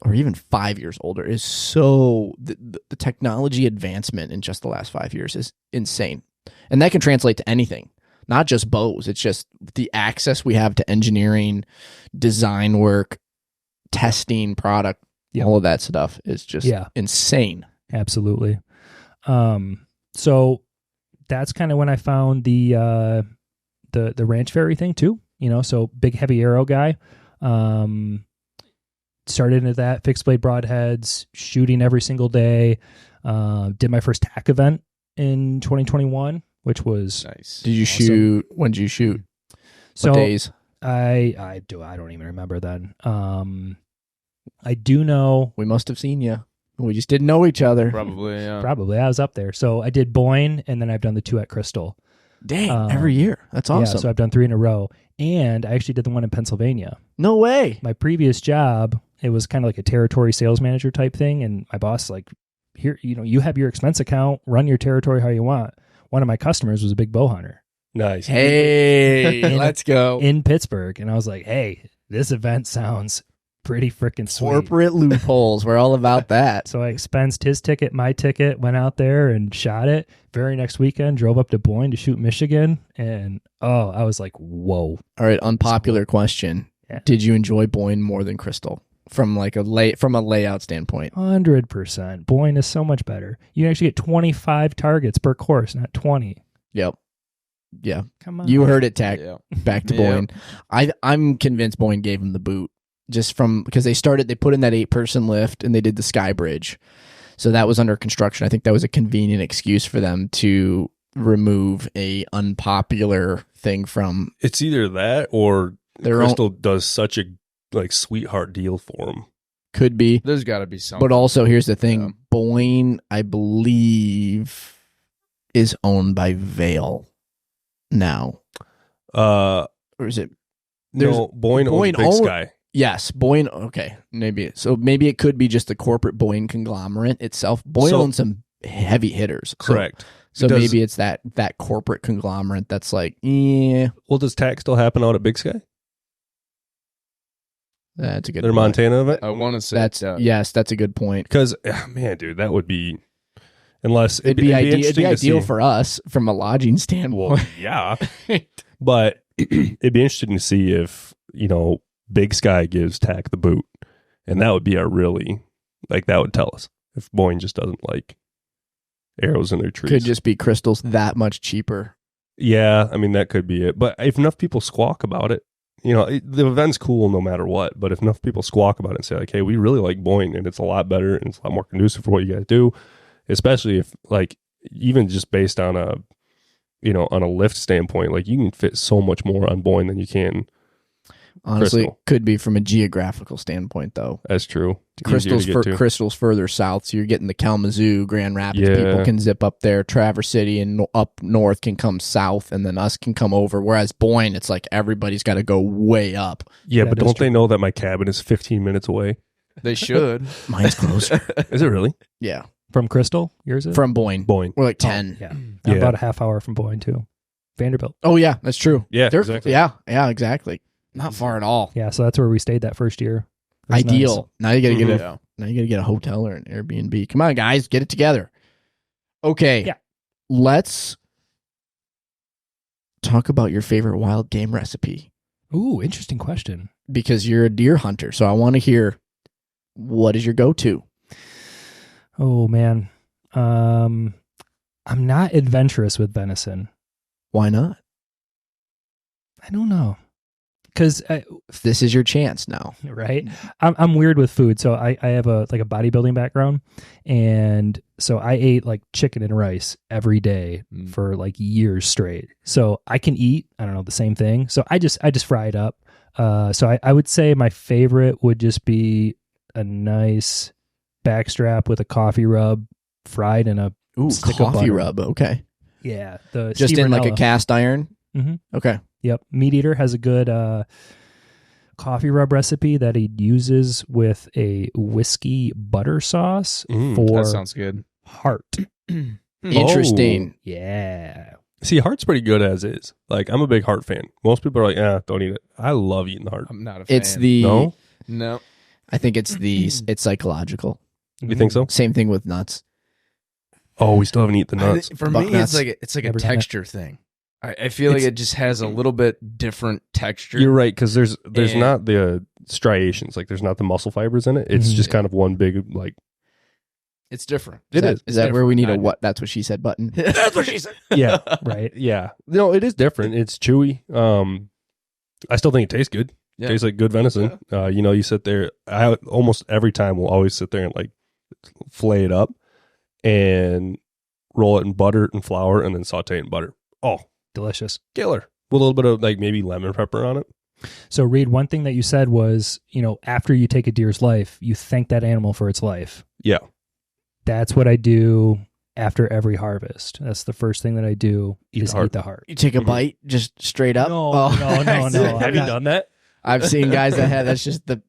or even 5 years older is so the technology advancement in just the last 5 years is insane. And that can translate to anything, not just bows. It's just the access we have to engineering, design work, testing, product, all of that stuff is just insane. Absolutely. So that's kind of when I found the Ranch Fairy thing too, so big heavy arrow guy. Started into that, fixed blade broadheads, shooting every single day. Did my first TAC event in 2021, which was nice. Did you awesome. Shoot? When did you shoot? So what days? I don't even remember then. I do know we must have seen you. We just didn't know each other. Probably, yeah. Probably. I was up there. So I did Boyne, and then I've done the 2 at Crystal. Dang, every year. That's awesome. Yeah, so I've done 3 in a row. And I actually did the one in Pennsylvania. No way. My previous job, it was kind of like a territory sales manager type thing. And my boss like, here, you have your expense account, run your territory how you want. One of my customers was a big bow hunter. Nice. Hey, let's go. In Pittsburgh. And I was like, hey, this event sounds pretty freaking sweet. Corporate loopholes. We're all about that. So I expensed his ticket, my ticket, went out there and shot it. Very next weekend, drove up to Boyne to shoot Michigan. And I was like, whoa. All right, unpopular question. Yeah. Did you enjoy Boyne more than Crystal? From like from a layout standpoint. 100%. Boyne is so much better. You actually get 25 targets per course, not 20. Yep. Yeah. Come on. You heard it, Tack. Back to Boyne. I'm convinced Boyne gave him the boot. Just because they put in that 8-person lift and they did the Sky Bridge. So that was under construction. I think that was a convenient excuse for them to remove a unpopular thing from. It's either that or Crystal does such a sweetheart deal for them. Could be. There's got to be something. But also, here's the thing. Yeah. Boyne, I believe, is owned by Vail now. Or is it? No, Boyne owns Big Sky. Yes, Boyne. Okay, maybe it could be just the corporate Boyne conglomerate itself. Boyne owns some heavy hitters. Correct. So maybe it's that corporate conglomerate that's like, yeah. Well, does TAC still happen out at Big Sky? That's a good. Their point. Montana event. I want to say yes, that's a good point. Because man, dude, that would be it'd be ideal for us from a lodging standpoint. Well, yeah, but it'd be interesting to see if Big Sky gives TAC the boot, and that would be that would tell us if Boyne just doesn't like arrows in their trees. Could just be crystals that much cheaper. Yeah, I mean that could be it. But if enough people squawk about it, the event's cool no matter what. But if enough people squawk about it and say like, "Hey, we really like Boyne, and it's a lot better and it's a lot more conducive for what you guys do," especially if even just based on a on a lift standpoint, you can fit so much more on Boyne than you can. Honestly, Crystal. it could be from a geographical standpoint, though. That's true. Easier to get to. Crystal's further south, so you're getting the Kalamazoo, Grand Rapids. Yeah. People can zip up there. Traverse City and up north can come south, and then us can come over. Whereas Boyne, it's like everybody's got to go way up. Yeah, That but is don't true. they know that my cabin is 15 minutes away? They should. Mine's closer. Is it really? Yeah, From Crystal, yours is? from Boyne. Boyne. We're like 10. Yeah. Yeah. About a half hour from Boyne, too. Vanderbilt. Oh, yeah, that's true. Yeah, They're- exactly. Yeah, exactly. Not far at all. Yeah, so that's where we stayed that first year. It was Ideal. Now you got to get Mhm. a now you got to get a hotel or an Airbnb. Come on, guys, get it together. Okay. Yeah. Let's talk about your favorite wild game recipe nice. Ooh, interesting question. because you're a deer hunter. So I want to hear, what is your go-to? Oh, man. I'm not adventurous with venison. Why not? I don't know. Because This is your chance now. right? I'm weird with food. So I have a bodybuilding background. And so I ate like chicken and rice every day for like years straight. So I can eat, I don't know, the same thing. So I just fry it up. So I would say my favorite would just be a nice backstrap with a coffee rub fried in a Ooh, stick of coffee butter. rub. Okay. Yeah. The Just Steve in like a Rinella. cast iron? Mhm. Okay. Yep. Meat Eater has a good coffee rub recipe that he uses with a whiskey butter sauce for That sounds good. heart. Interesting. Yeah. See, heart's pretty good as is. Like, I'm a big heart fan. Most people are like, don't eat it. I love eating the heart. I'm not a fan. It's the No? I think it's it's psychological. You think so? Same thing with nuts. Oh, we still haven't eaten the I nuts. think for Buck me, nuts. it's like a Never done it. texture thing. I feel like It's- it just has a little bit different texture. You're right, because there's And- not the striations. Like, there's not the muscle fibers in it. It's Mhm. just kind of one big, like, It's different. It is. Is that where we need a Not- what? That's what she said button. That's what she said. yeah. Right. Yeah. No, it is different. It's chewy. I still think it tastes good. Yeah. Tastes like good venison. You sit there. I almost every time will always sit there and like flay it up and roll it in butter and flour and then saute it in butter. Oh, Delicious. killer. With a little bit of like maybe lemon pepper on it. So, Reed, one thing that you said was, after you take a deer's life, you thank that animal for its life. Yeah. That's what I do after every harvest. That's the first thing that I do Eat is the heart. eat the heart. You take a bite just straight up? No, Oh. no. Have you done that? I've seen guys that have that's just the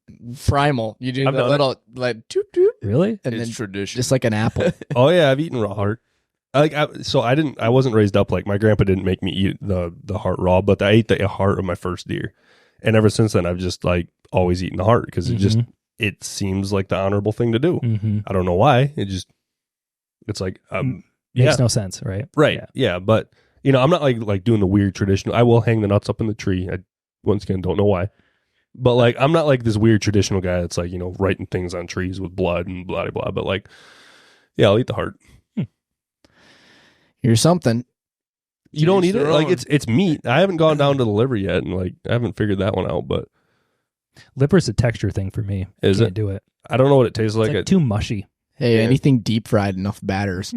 primal. You do I've the done it. little like toot toot Really? and It's then tradition. just like an apple. Oh yeah, I've eaten raw heart. I wasn't raised up like my grandpa didn't make me eat the heart raw, but I ate the heart of my first deer, and ever since then I've just like always eaten the heart because it seems like the honorable thing to do. Mm-hmm. I don't know why. It's like Makes yeah, no sense, right? right, yeah. But I'm not like doing the weird traditional. I will hang the nuts up in the tree. I once again don't know why, but like I'm not like this weird traditional guy that's like writing things on trees with blood and blah blah blah. But like, yeah, I'll eat the heart. Here's something. You don't each eat it their like own. it's meat. I haven't gone down to the liver yet, and like I haven't figured that one out. But Liver's a texture thing for me. Is Can't it? do it. I don't know what it tastes It's like. like too mushy. Hey, Yeah. anything deep fried enough batters.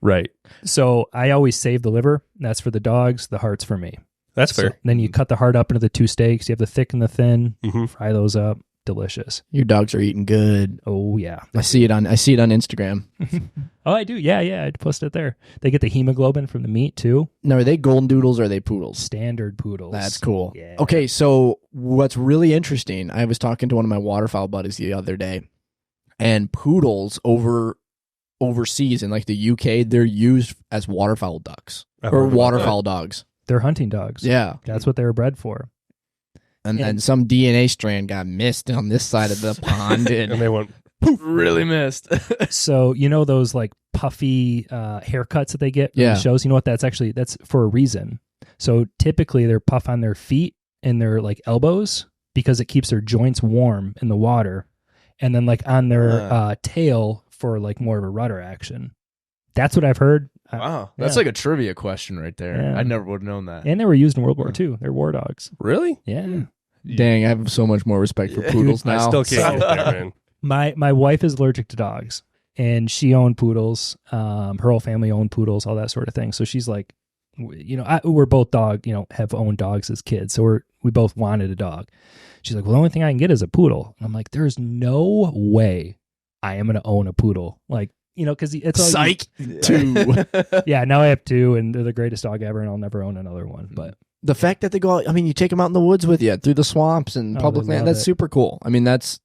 Right, So I always save the liver. That's for the dogs. The heart's for me. that's So fair. then you cut the heart up into the two steaks. You have the thick and the thin. Mhm. Fry those up. Delicious. Your dogs are eating good. Oh yeah. I see it on Instagram. Oh, I do. Yeah. I'd post it there. They get the hemoglobin from the meat too. Now, are they golden doodles or are they poodles? Standard poodles. That's cool. Yeah. Okay, so what's really interesting, I was talking to one of my waterfowl buddies the other day, and poodles overseas in like the UK, they're used as waterfowl ducks I've or heard about waterfowl dogs. They're hunting dogs. Yeah. That's what they were bred for. And some DNA strand got missed on this side of the pond. that. And they went. really missed. So those like puffy haircuts that they get from Yeah. the shows. You know what? That's for a reason. So typically they're puff on their feet and their like elbows because it keeps their joints warm in the water, and then like on their tail for like more of a rudder action. That's what I've heard. Wow, that's Yeah. like a trivia question right there. Yeah. I never would have known that. And they were used in World War II. They're war dogs. Really? Yeah. Dang, I have so much more respect for poodles now. I still can't get there, man. My wife is allergic to dogs, and she owned poodles. Her whole family owned poodles, all that sort of thing. So she's like, we're both have owned dogs as kids. So we both wanted a dog. She's like, well, the only thing I can get is a poodle. And I'm like, there's no way I am going to own a poodle. Like, because it's psych. Two. Yeah, now I have two, and they're the greatest dog ever, and I'll never own another one. But the fact that they go out, I mean, you take them out in the woods with you through the swamps and public land. That's super cool. I mean, that's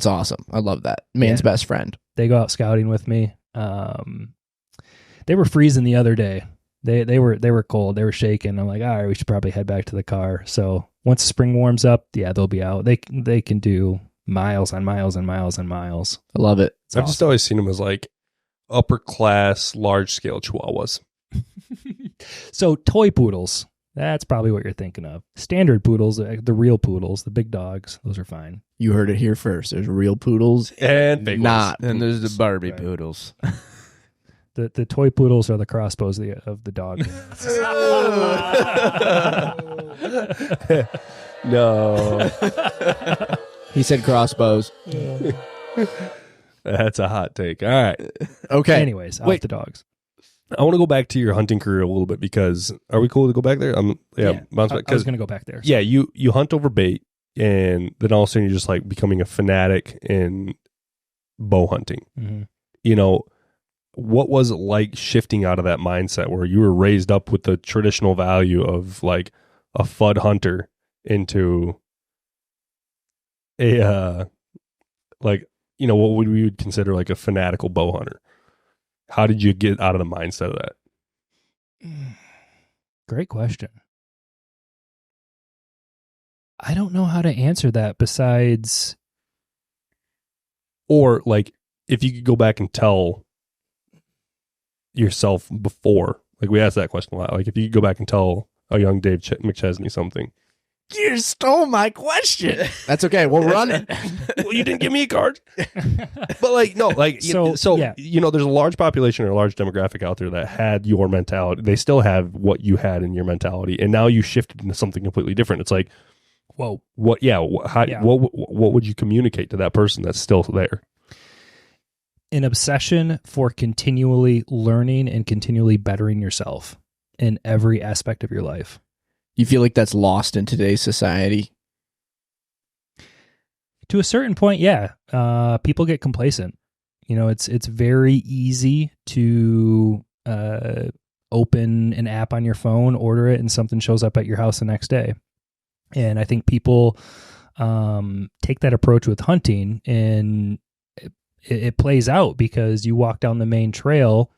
awesome. I love that. Man's best friend. They go out scouting with me. They were freezing the other day. They were cold. They were shaking. I'm like, all right, we should probably head back to the car. So once spring warms up, they'll be out. They can do miles and miles and miles and miles. I love it. I've just always seen them as like upper class, large scale Chihuahuas. So toy poodles, that's probably what you're thinking of. Standard poodles, the real poodles, the big dogs, those are fine. You heard it here first. There's real poodles and fake not. And there's the Barbie Right. poodles. The toy poodles are the crossbows of the dog. No. He said crossbows. That's a hot take. All right. Okay. Anyways, off Wait. the dogs. I want to go back to your hunting career a little bit because are we cool to go back there? Bounce back. I was going to go back there. Yeah, you hunt over bait, and then all of a sudden you're just like becoming a fanatic in bow hunting. Mm-hmm. What was it like shifting out of that mindset where you were raised up with the traditional value of like a FUD hunter into a what we would consider like a fanatical bow hunter? How did you get out of the mindset of that? Great question. I don't know how to answer that besides... Or like if you could go back and tell yourself before, like we asked that question a lot, like if you could go back and tell a young Dave McChesney something. You stole my question. That's okay. We'll run it. Well, you didn't give me a card. But like, no, like, So, yeah. There's a large population or a large demographic out there that had your mentality. They still have what you had in your mentality. And now you shifted into something completely different. It's like, Whoa. what would you communicate to that person that's still there? An obsession for continually learning and continually bettering yourself in every aspect of your life. You feel like that's lost in today's society? To a certain point, yeah. People get complacent. It's very easy to open an app on your phone, order it, and something shows up at your house the next day. And I think people take that approach with hunting, and it plays out because you walk down the main trail,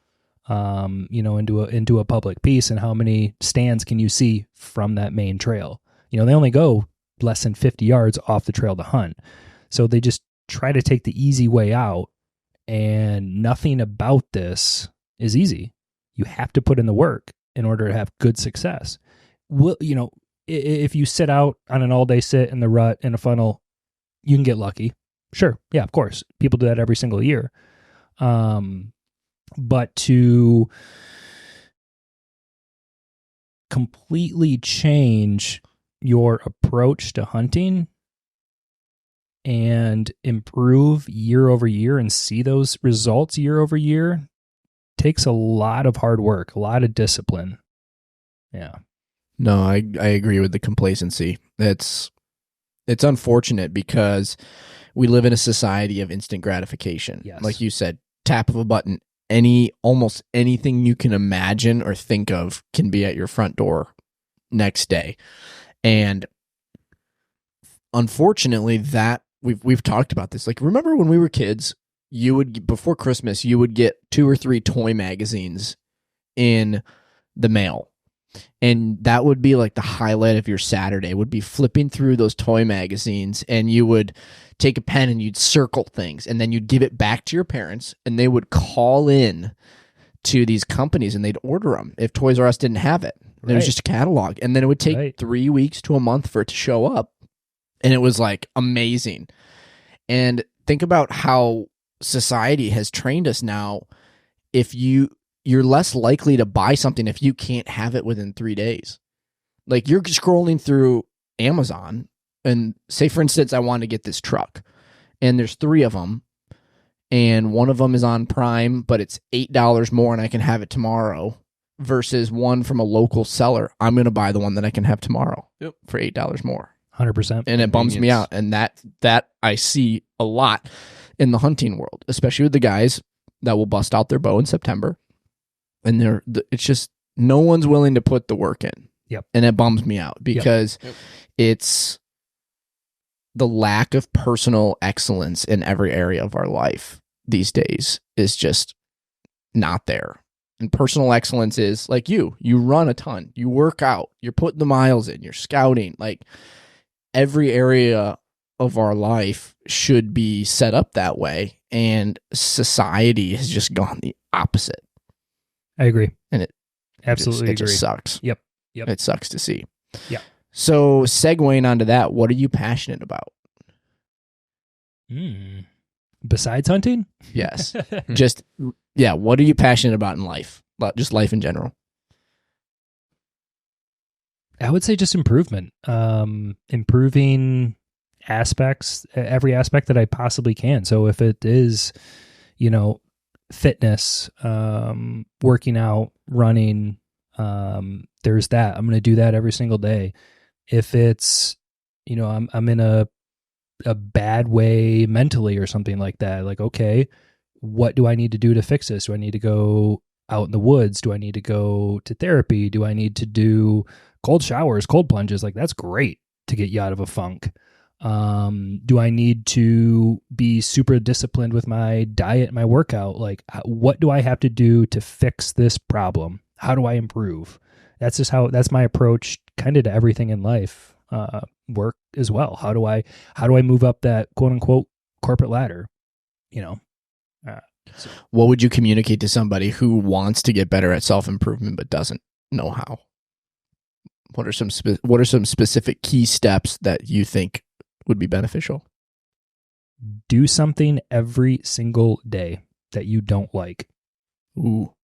into a public piece, and how many stands can you see from that main trail? They only go less than 50 yards off the trail to hunt. So they just try to take the easy way out, and nothing about this is easy. You have to put in the work in order to have good success. If you sit out on an all-day sit in the rut in a funnel, you can get lucky. Sure. Yeah, of course. People do that every single year. But to completely change your approach to hunting and improve year over year and see those results year over year takes a lot of hard work, a lot of discipline. Yeah. No, I agree with the complacency. It's unfortunate because we live in a society of instant gratification. Yes. Like you said, tap of a button. Almost anything you can imagine or think of can be at your front door next day. And unfortunately, that we've talked about this. Like, remember when we were kids, before Christmas, you would get 2 or 3 toy magazines in the mail. And that would be like the highlight of your Saturday, would be flipping through those toy magazines, and you would take a pen and you'd circle things, and then you'd give it back to your parents, and they would call in to these companies and they'd order them if Toys R Us didn't have it. Right. It was just a catalog. And then it would take 3 weeks to a month for it to show up. And it was like amazing. And think about how society has trained us now. If you're less likely to buy something if you can't have it within 3 days. Like, you're scrolling through Amazon and say, for instance, I want to get this truck, and there's 3 of them, and one of them is on Prime, but it's $8 more and I can have it tomorrow, versus one from a local seller, I'm going to buy the one that I can have tomorrow for $8 more. 100%. And it bums me out. And that I see a lot in the hunting world, especially with the guys that will bust out their bow in September. And it's just no one's willing to put the work in. Yep. And it bums me out because it's the lack of personal excellence in every area of our life these days is just not there. And personal excellence is like you run a ton, you work out, you're putting the miles in, you're scouting. Like every area of our life should be set up that way. And society has just gone the opposite. I agree. And it absolutely it just sucks. Yep. It sucks to see. Yeah. So segueing onto that, what are you passionate about? Besides hunting? Yes. Just, what are you passionate about in life? Just life in general. I would say just improvement. Improving aspects, every aspect that I possibly can. So if it is, fitness, working out, running, there's that. I'm going to do that every single day. If it's, I'm in a bad way mentally or something like that, like, okay, what do I need to do to fix this? Do I need to go out in the woods? Do I need to go to therapy? Do I need to do cold showers, cold plunges? Like, that's great to get you out of a funk. Do I need to be super disciplined with my diet, my workout? Like, what do I have to do to fix this problem? How do I improve? That's my approach kind of to everything in life, work as well. How do I move up that quote unquote corporate ladder? What would you communicate to somebody who wants to get better at self-improvement but doesn't know how? What are some specific key steps that you think would be beneficial? Do something every single day that you don't like. Ooh,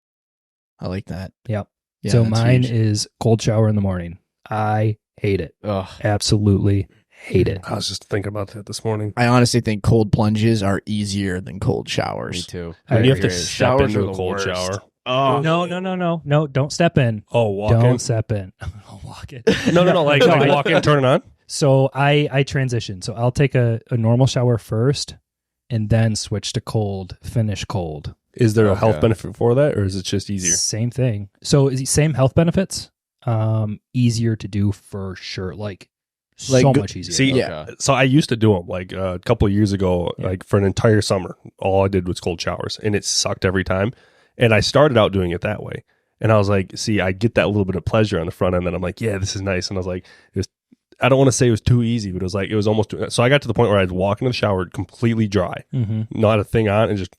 I like that. Yep. Yeah, so that's mine huge. is cold shower in the morning. I hate it. Ugh. Absolutely hate it. I was just thinking about that this morning. I honestly think cold plunges are easier than cold Me showers. too. I You have to agree. step Showers into are a the cold worst. shower. Oh No, don't step in. Oh, walk Don't in. step in. I'll walk it. No, like walk in, turn it on. So I transition. So I'll take a normal shower first and then switch to cold, finish cold. Is there a Okay. health benefit for that, or is it just easier? Same thing. So is it same health benefits? Easier to do for sure. Like so go- much easier. See, Yeah. So I used to do them like a couple of years ago, Yeah. like for an entire summer. All I did was cold showers, and it sucked every time. And I started out doing it that way, and I was like, see, I get that little bit of pleasure on the front end. Then I'm like, yeah, this is nice. And I was like, I don't want to say it was too easy, but it was almost. So I got to the point where I'd walk into the shower completely dry, not a thing on, and just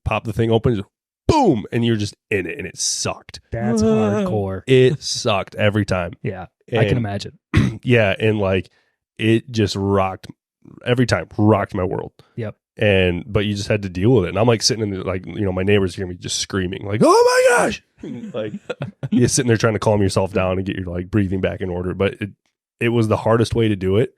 pop the thing open, just boom, and you're just in it, and it sucked. That's hardcore. It sucked every time. Yeah, I can And- imagine. Yeah, and like it just rocked every time, rocked my world. Yep. But you just had to deal with it. And I'm like sitting in the, like, my neighbors hear me just screaming, like, oh my gosh. Like you're sitting there trying to calm yourself down and get your like breathing back in order. But it was the hardest way to do it.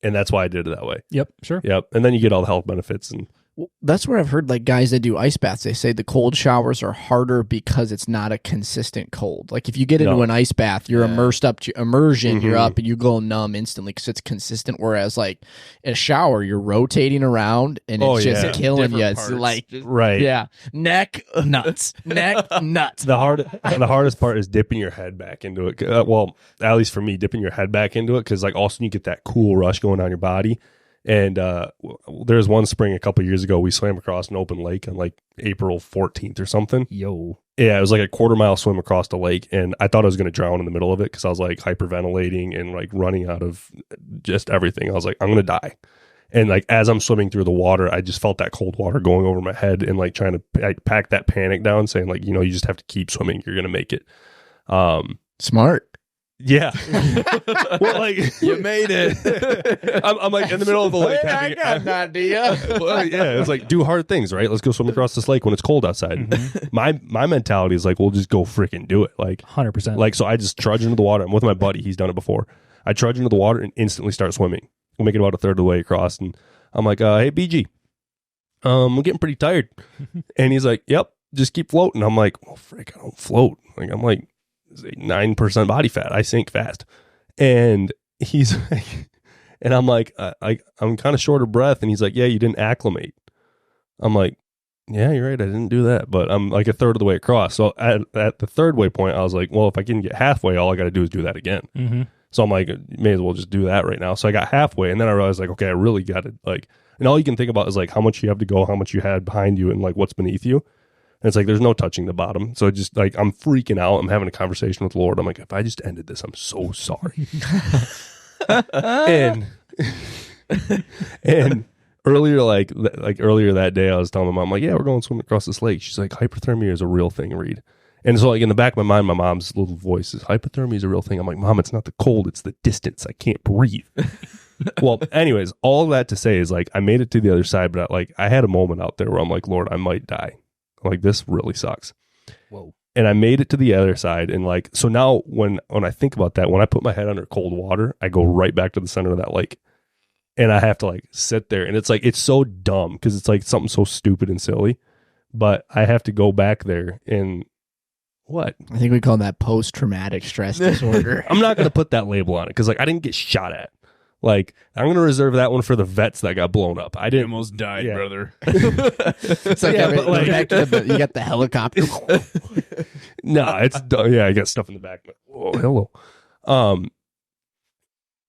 And that's why I did it that way. Yep, sure. Yep. And then you get all the health benefits. And Well, that's where I've heard like guys that do ice baths. They say the cold showers are harder because it's not a consistent cold. Like if you get into No. an ice bath, you're immersed up to immersion. You're Mhm. up and you go numb instantly because it's consistent. Whereas like in a shower, you're rotating around and it's Oh, just yeah. killing you. Different It's parts. like right. yeah, neck nuts, neck nuts. The hardest part is dipping your head back into it. Well, at least for me, dipping your head back into it, because like also you get that cool rush going down your body. And there was one spring a couple years ago, we swam across an open lake on like April 14th or something. Yo. Yeah, it was like a 1/4-mile swim across the lake, and I thought I was going to drown in the middle of it because I was like hyperventilating and like running out of just everything. I was like, I'm going to die. And like as I'm swimming through the water, I just felt that cold water going over my head and like trying to pack that panic down, saying like, you just have to keep swimming. You're going to make it. Smart. Yeah. Well, like You made it. I'm like in the middle of the lake. I got an idea. Well, yeah, it's like do hard things, right? Let's go swim across this lake when it's cold outside. My mentality is like, we'll just go freaking do it. Like 100%. Like, so I just trudge into the water. I'm with my buddy. He's done it before. I trudge into the water and instantly start swimming. We'll make it about a third of the way across. And I'm like, hey, BG, I'm getting pretty tired. And he's like, yep. just keep floating. I'm like, well, frick, I don't float. Like, I'm like 9% body fat. I sink fast. And he's like, and I'm like, I'm kind of short of breath. And he's like, yeah, you didn't acclimate. I'm like, yeah, you're right. I didn't do that. But I'm like a third of the way across. So at the third way point, I was like, well, if I can get halfway, all I got to do is do that again. Mm-hmm. So I'm like, may as well just do that right now. So I got halfway. And then I realized, like, okay, I really got to, like, and all you can think about is like how much you have to go, how much you had behind you, and like what's beneath you. And it's like, there's no touching the bottom. So just like, I'm freaking out. I'm having a conversation with the Lord. I'm like, if I just ended this, I'm so sorry. and earlier, like earlier that day, I was telling my mom, like, yeah, we're going swimming across this lake. She's like, hypothermia is a real thing, Reed. And so like in the back of my mind, my mom's little voice is, hypothermia is a real thing. I'm like, Mom, it's not the cold, it's the distance. I can't breathe. Well, anyways, all that to say is like, I made it to the other side, but I had a moment out there where I'm like, Lord, I might die. I'm like, this really sucks. Whoa. And I made it to the other side. And like, so now when I think about that, when I put my head under cold water, I go right back to the center of that lake. And I have to like sit there. And it's like, it's so dumb because it's like something so stupid and silly. But I have to go back there and what? I think we call that post-traumatic stress disorder. I'm not going to put that label on it because like I didn't get shot at. Like, I'm going to reserve that one for the vets that got blown up. I didn't. Almost died, Yeah. brother. It's like, Yeah, but like- back to you got the helicopter. No, it's yeah, I got stuff in the back. But, whoa, hello.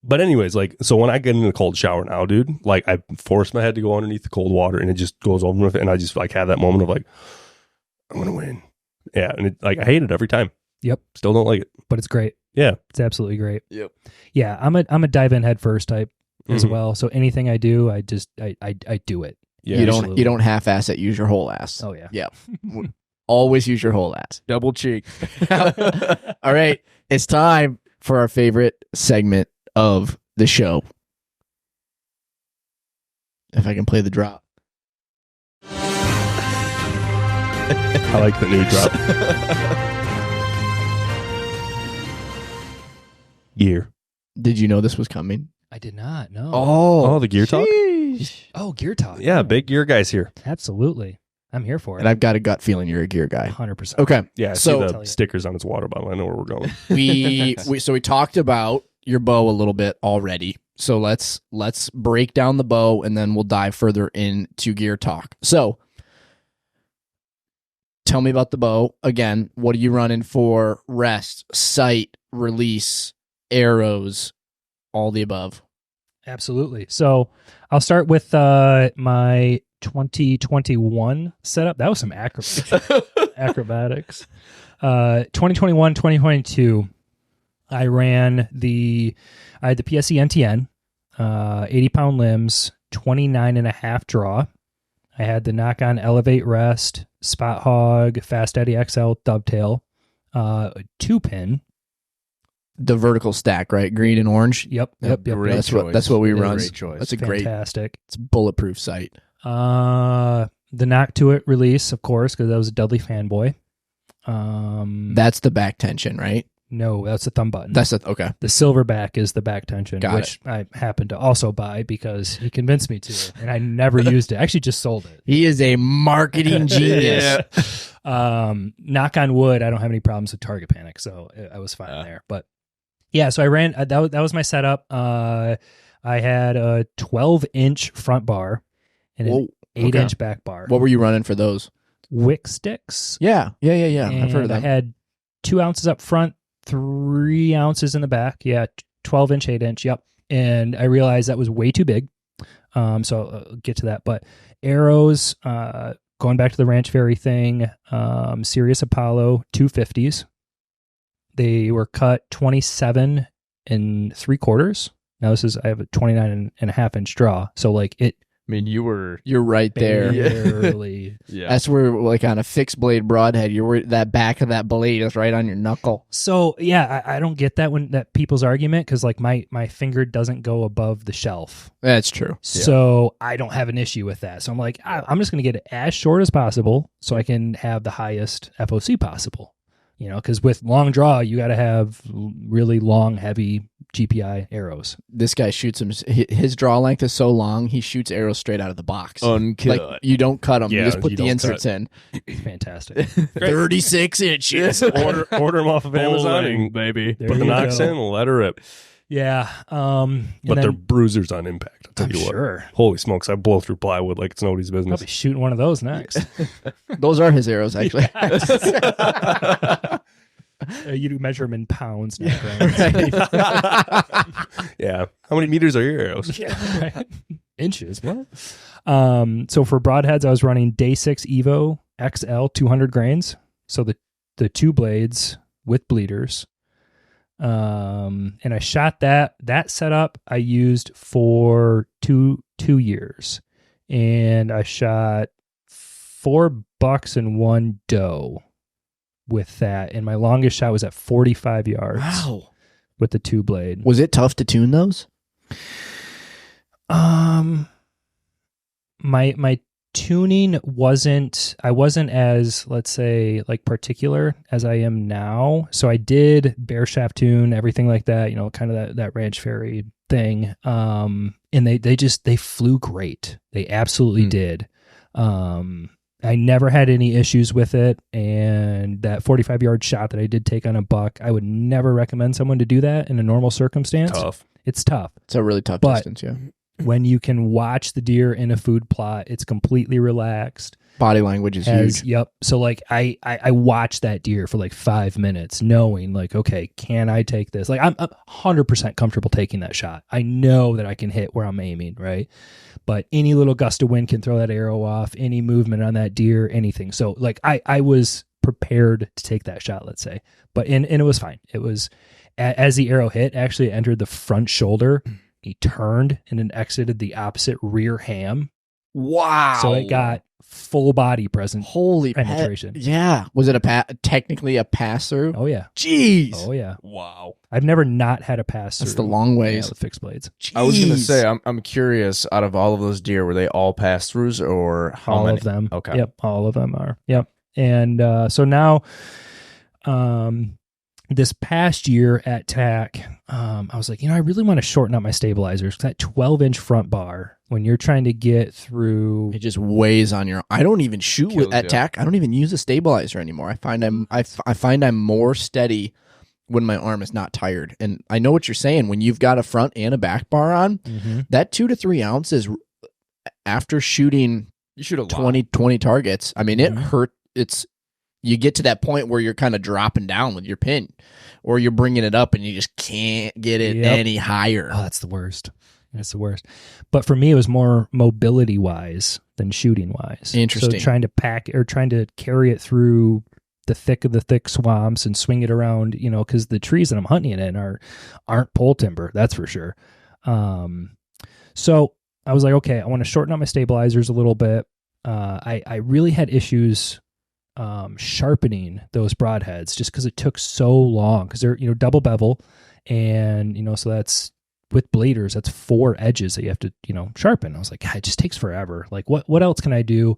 But anyways, like, so when I get in the cold shower now, dude, like I force my head to go underneath the cold water and it just goes over with it. And I just like have that moment of like, I'm going to win. Yeah. And it, like, I hate it every time. Yep. Still don't like it. But it's great. Yeah. It's absolutely great. Yep. Yeah, I'm a dive in head first type as Mhm. well. So anything I do, I do it. Yeah. You don't half-ass it. Use your whole ass. Oh yeah. Yeah. Always use your whole ass. Double cheek. All right. It's time for our favorite segment of the show. If I can play the drop. I like the new drop. Gear. Did you know this was coming? I did not. No. Oh, the gear talk? Oh, gear talk. Yeah, big gear guys here. Absolutely. I'm here for it. And I've got a gut feeling you're a gear guy. 100%. Okay. Yeah, I So- see the stickers on its water bottle. I know where we're going. We talked about your bow a little bit already. So let's break down the bow and then we'll dive further into gear talk. So tell me about the bow. Again, what are you running for? Rest, sight, release, arrows, all the above. Absolutely. So I'll start with my 2021 setup. That was some acrobatics. 2021, 2022. I had the PSE NTN, 80-pound limbs, 29.5 draw. I had the knock-on elevate rest, spot hog, fast Eddie XL dovetail, 2-pin. The vertical stack, right? Green and orange. Yep. Great That's choice. what we run. Great choice. That's a great. Fantastic. It's bulletproof sight. The knock to it release, of course, because I was a Dudley fanboy. That's the back tension, right? No, that's the thumb button. That's okay. The silverback is the back tension, Got which I happened to also buy because he convinced me to, and I never used it. I actually just sold it. He is a marketing genius. Knock on wood, I don't have any problems with target panic, so I was fine there. But yeah, so I ran. That was my setup. I had a 12-inch front bar and an 8-inch back bar. What were you running for those? Wick sticks. Yeah. I've heard of And I them. had 2 ounces up front, 3 ounces in the back. Yeah, 12-inch, 8-inch. Yep. And I realized that was way too big. So I'll get to that. But arrows, going back to the Ranch Fairy thing, Sirius Apollo 250s. They were cut 27 3/4. Now I have a 29.5-inch draw. So like it I mean, you're right there. barely. yeah. That's where, like, on a fixed blade broadhead, that back of that blade is right on your knuckle. So yeah, I don't get that people's argument because like my finger doesn't go above the shelf. That's true. So I don't have an issue with that. So I'm like, I'm just going to get it as short as possible so I can have the highest FOC possible. You know, because with long draw, you got to have really long, heavy GPI arrows. This guy shoots him. His draw length is so long, he shoots arrows straight out of the box. Uncut. Like, you don't cut them. Yeah, you just put you the don't inserts cut. in. Fantastic. 36 inches. Order them off of Amazon, Full-length, and baby. There put the you knocks go. in, and let her rip. Yeah. But they're bruisers on impact. I'll tell I'm you what. sure. Holy smokes! I blow through plywood like it's nobody's I'll business. be shooting one of those next. Those are his arrows, actually. You measure them in pounds, not grams. Yeah. How many meters are your arrows? Yeah, right. Inches. What? So for broadheads, I was running Day 6 Evo XL 200 grains. So the two blades with bleeders. And I shot that setup I used for two years. And I shot 4 bucks and 1 doe with that. And my longest shot was at 45 yards. Wow. With the 2 blade. Was it tough to tune those? My tuning wasn't as, let's say, like particular as I am now. So I did bear shaft tune, everything like that, you know, kind of that ranch fairy thing. And they flew great. They absolutely did. I never had any issues with it. And that 45-yard shot that I did take on a buck, I would never recommend someone to do that in a normal circumstance. Tough. It's tough. It's a really tough But- distance, yeah. When you can watch the deer in a food plot, it's completely relaxed. Body language is huge. Yep. So like I watched that deer for like 5 minutes knowing like, okay, can I take this? Like I'm 100% comfortable taking that shot. I know that I can hit where I'm aiming, right? But any little gust of wind can throw that arrow off, any movement on that deer, anything. So like I was prepared to take that shot, let's say. But and it was fine. It was as the arrow hit, actually it entered the front shoulder. He turned and then exited the opposite rear ham. Wow. So it got full body present. Holy penetration. Yeah. Was it technically a pass through? Oh yeah. Jeez. Oh yeah. Wow. I've never not had a pass through. That's the long ways. with fixed blades. I was going to Jeez. say, I'm curious, out of all of those deer, were they all pass-throughs or how All many? of them. Okay. Yep. All of them are. Yep. And so now, this past year at TAC, I was like, I really want to shorten up my stabilizers. That 12-inch front bar, when you're trying to get through, It just weighs on your. I don't even shoot Kills at you. TAC. I don't even use a stabilizer anymore. I find I'm more steady when my arm is not tired. And I know what you're saying. When you've got a front and a back bar on, that 2 to 3 ounces after shooting You shoot a lot. 20 targets. I mean, it Mhm. hurt. You get to that point where you're kind of dropping down with your pin, or you're bringing it up and you just can't get it Yep. any higher. oh, that's the worst. That's the worst. But for me, it was more mobility wise than shooting wise. Interesting. So trying to carry it through the thick of the thick swamps and swing it around, because the trees that I'm hunting it in aren't pole timber. That's for sure. So I was like, okay, I want to shorten up my stabilizers a little bit. I really had issues sharpening those broadheads just because it took so long, because they're double bevel, and so that's with bladers, that's 4 edges that you have to sharpen. I was like, God, it just takes forever. Like what else can I do?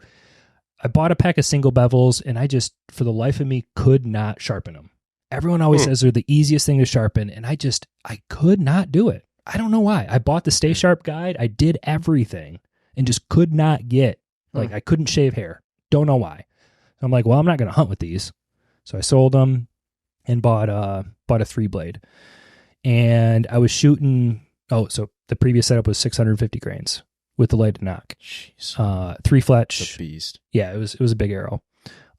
I bought a pack of single bevels, and I just, for the life of me, could not sharpen them. Everyone always says they're the easiest thing to sharpen, and I could not do it. I don't know why. I bought the Stay Sharp guide, I did everything, and just could not get, I couldn't shave hair. Don't know why. I'm like, well, I'm not going to hunt with these. So I sold them and bought a 3-blade. And I was shooting, so the previous setup was 650 grains with the lighted knock. Jeez. 3 fletch. It's a beast. Yeah, it was a big arrow.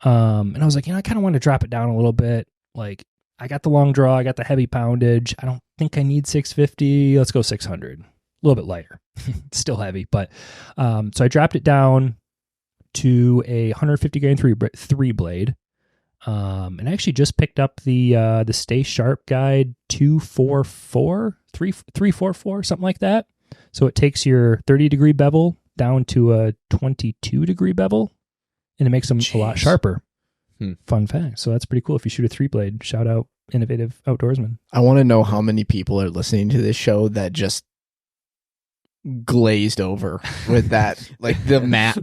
And I was like, I kind of want to drop it down a little bit. Like, I got the long draw, I got the heavy poundage. I don't think I need 650. Let's go 600. A little bit lighter. Still heavy, but so I dropped it down to a 150 grain 3-blade. And I actually just picked up the Stay Sharp Guide 344, something like that. So it takes your 30-degree bevel down to a 22-degree bevel, and it makes them a lot sharper. Fun fact. So that's pretty cool if you shoot a 3-blade. Shout out Innovative Outdoorsman. I want to know how many people are listening to this show that just glazed over with that, like the math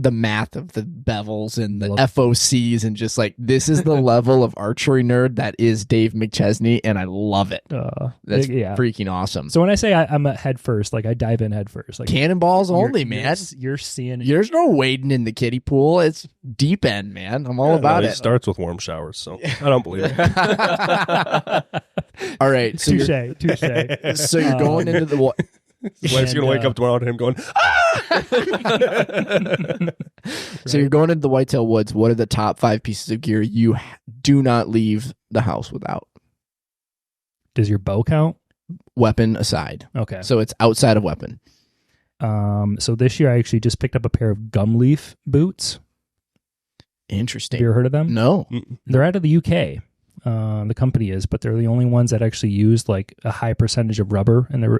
of the bevels and the FOCs, and just like, this is the level of archery nerd that is Dave McChesney, and I love it. That's freaking awesome. So when I say I'm a head first, like I dive in head first, like cannonballs only, man. You're seeing. There's no wading in the kiddie pool. It's deep end, man. I'm all about it. It starts with warm showers, so I don't believe it. All right, so touche. So you're going into the. His wife's gonna wake up tomorrow to him going, ah! So you're going into the whitetail woods. What are the top 5 pieces of gear you do not leave the house without? Does your bow count? Weapon aside. Okay. So it's outside of weapon. So this year I actually just picked up a pair of gum leaf boots. Interesting. Have you ever heard of them? No. They're out of the UK. The company is, but they're the only ones that actually use like a high percentage of rubber, and they're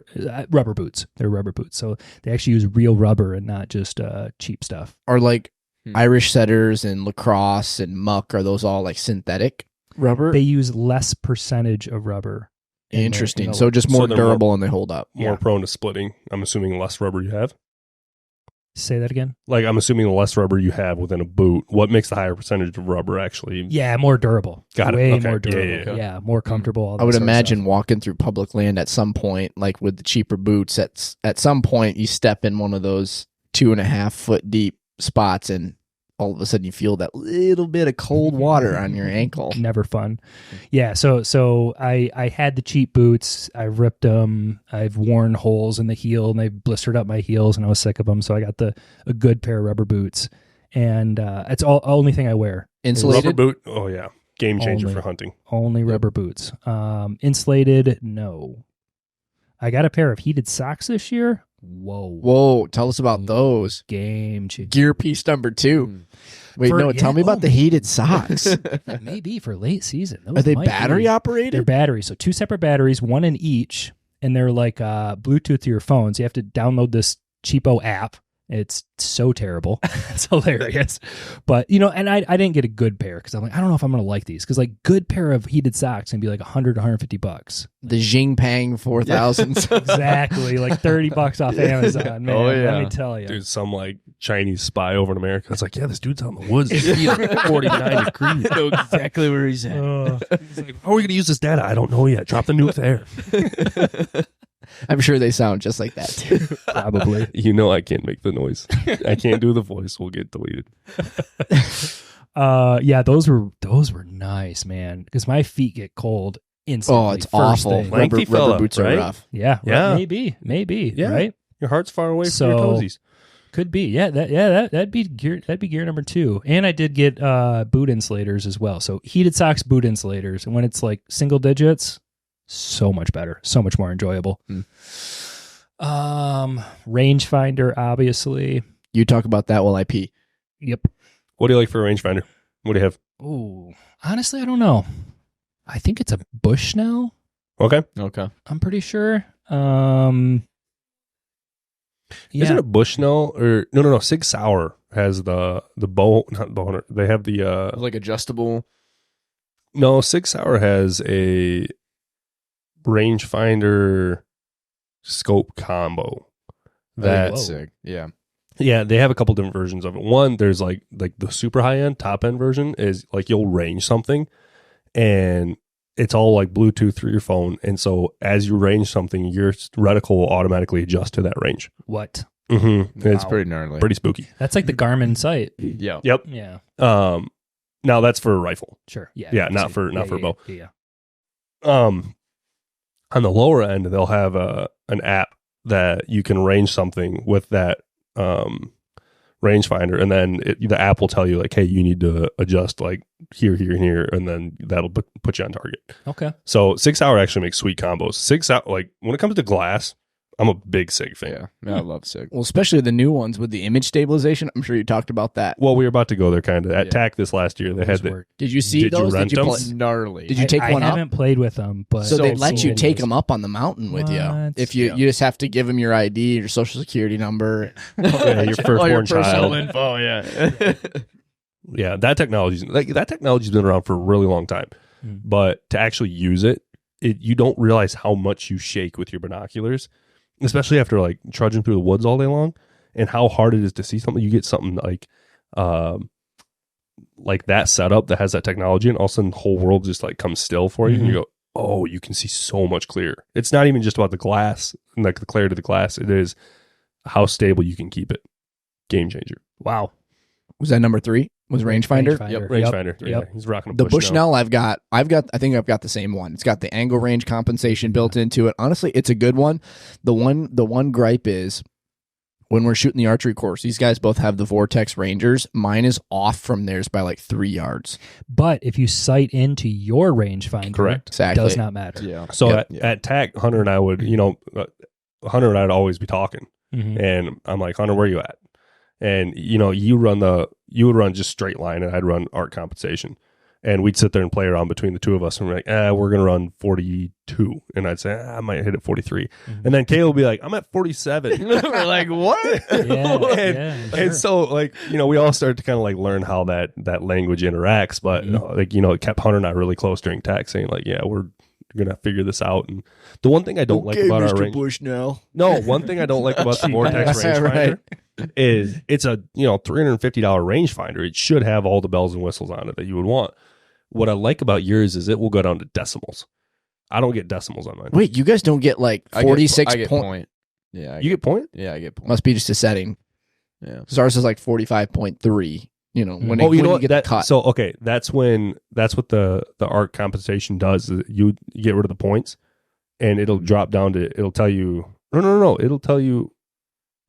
rubber boots. They're rubber boots, so they actually use real rubber and not just cheap stuff. Are like Irish setters and lacrosse and muck, are those all like synthetic rubber? They use less percentage of rubber. Interesting. So just more durable and they hold up. More prone to splitting. I'm assuming less rubber you have. Say that again. Like, I'm assuming the less rubber you have within a boot, what makes the higher percentage of rubber actually? Yeah, more durable. Got it. Way Okay. more durable. Yeah, more comfortable. all I that would sort of imagine stuff. walking through public land at some point, like with the cheaper boots, at some point you step in one of those 2.5 foot deep spots, and all of a sudden you feel that little bit of cold water on your ankle. Never fun. Yeah, so I had the cheap boots. I ripped them. I've worn holes in the heel, and they blistered up my heels, and I was sick of them. So I got a good pair of rubber boots, and it's only thing I wear. Insulated Rubber boot? Oh, yeah. Game changer Only. for hunting. Only rubber boots. Insulated? No. I got a pair of heated socks this year. Whoa, tell us about those. Game changer. Gear piece number 2. Wait, tell me about the heated socks. Maybe for late season. Those Are they might battery be. operated? They're batteries. So 2 separate batteries, one in each, and they're like Bluetooth to your phone. So you have to download this cheapo app. It's so terrible. It's hilarious. But, and I didn't get a good pair because I'm like, I don't know if I'm going to like these. Because, like, good pair of heated socks can be like $100, $150. The Xingpang 4000s. Exactly. Like $30 off Amazon, man. Oh, yeah. Let me tell you. Dude, some like Chinese spy over in America. It's like, yeah, this dude's out in the woods. He's like 49 degrees. I know exactly where he's at. He's like, how are we going to use this data? I don't know yet. Drop the nuke there. I'm sure they sound just like that too. Probably. I can't make the noise. I can't do the voice. We'll get deleted. Yeah, those were nice, man. Because my feet get cold instantly. Oh, it's first awful. thing. Lengthy Rubber fella, boots right? are rough. Yeah, Yeah. maybe, Yeah. right? Your heart's far away from your toesies. Could be, that'd be gear number 2. And I did get boot insulators as well. So heated socks, boot insulators, and when it's like single digits, so much better, so much more enjoyable. Rangefinder, obviously. You talk about that while I pee. Yep. What do you like for a rangefinder? What do you have? Ooh, honestly, I don't know. I think it's a Bushnell. Okay. I'm pretty sure. Yeah. Isn't it Bushnell or no? Sig Sauer has the bow, not bow hunter. They have the Like adjustable. no, Sig Sauer has a rangefinder scope combo. That's sick. Yeah. Yeah, they have a couple different versions of it. One, there's like the super high end, top end version is like you'll range something and it's all like Bluetooth through your phone. And so as you range something, your reticle will automatically adjust to that range. What? Mm-hmm. It's Pretty gnarly. pretty spooky. That's like the Garmin sight. Yeah. Yep. Yeah. Now that's for a rifle. Sure. Yeah. Yeah, not for a bow. Yeah. On the lower end, they'll have an app that you can range something with that rangefinder, and then the app will tell you like, hey, you need to adjust like here, here, and here, and then that'll put you on target. Okay. So 6 Hour actually makes sweet combos. 6 Hour, like when it comes to glass, I'm a big SIG fan. Yeah. I love SIG. Well, especially the new ones with the image stabilization. I'm sure you talked about that. Well, we were about to go there kind of. At TAC this last year, they had the... Did you see Did you those? rent Did you them? play? Gnarly. Did you take one I up? haven't played with them, but So they let you seen take videos. them up on the mountain with you. What? If you just have to give them your ID, your social security number. Yeah, your firstborn child. info, yeah. Yeah, that technology's been around for a really long time. But to actually use it, you don't realize how much you shake with your binoculars. especially after like trudging through the woods all day long, and how hard it is to see something. You get something like that setup that has that technology, and all of a sudden the whole world just like comes still for you, and you go, oh, you can see so much clearer. It's not even just about the glass, like the clarity of the glass. It is how stable you can keep it. Game changer. Wow. Was that number 3? Was rangefinder? Yep, rangefinder. Yeah, he's rocking a The Bushnell. Bushnell I think I've got the same one. It's got the angle range compensation built into it. Honestly, it's a good one. The one gripe is when we're shooting the archery course, these guys both have the Vortex Rangers. Mine is off from theirs by like 3 yards. But if you sight into your rangefinder, correct, it exactly, does not matter. Yeah. So at TAC, Hunter and I would, Hunter and I'd always be talking, Mm-hmm. and I'm like, Hunter, where you at? And you would run just straight line, and I'd run arc compensation, and we'd sit there and play around between the two of us, and we're like, we're gonna run 42, and I'd say I might hit at 43, and then Caleb would be like, I'm at 47. We're like, what? And so like we all started to kind of like learn how that language interacts, but it kept Hunter and I really close during TAC, saying like, yeah, we're gonna figure this out. And the one thing I don't like about our range, one thing I don't like about the Vortex rangefinder is it's a $350 rangefinder. It should have all the bells and whistles on it that you would want. What I like about yours is it will go down to decimals. I don't get decimals on mine. Wait, you guys don't get like 46 I get point. Yeah, you get point? Yeah, I get point. Must be just a setting. Yeah, because ours is like 45.3. When you get that cut. So okay, that's what the arc compensation does. Is you get rid of the points, and it'll drop down to. It'll tell you. No. It'll tell you.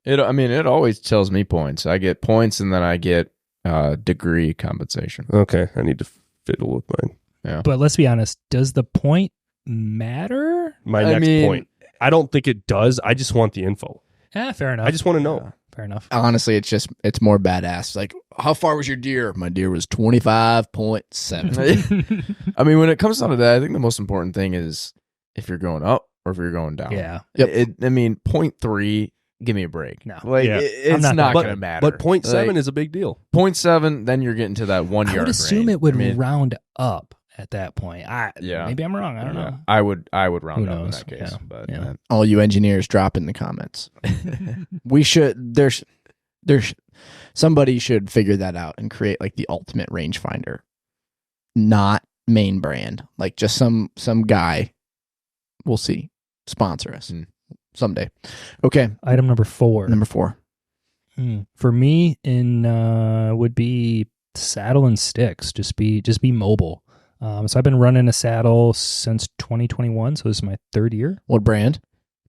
It always tells me points. I get points, and then I get degree compensation. Okay, I need to fiddle with mine. Yeah, but let's be honest. Does the point matter? My next point. I don't think it does. I just want the info. Fair enough. I just want to know. Yeah, fair enough. Honestly, it's more badass. Like, how far was your deer? My deer was 25.7. When it comes down to that, I think the most important thing is if you're going up or if you're going down. Yeah. Yep. 0.3. Give me a break. No. Like, it's not going to matter. But 0.7 is a big deal. 0.7, then you're getting to that 1 yard. I would assume range. it would round up at that point. Maybe I'm wrong. I don't know. I would round up in that case. Yeah. But all you engineers, drop in the comments. We should. There's somebody should figure that out and create like the ultimate rangefinder, not main brand. Like just some guy. We'll see. Sponsor us someday. Okay. Item number 4. Number 4. For me, would be saddle and sticks. Just be mobile. So I've been running a saddle since 2021. So this is my 3rd year. What brand?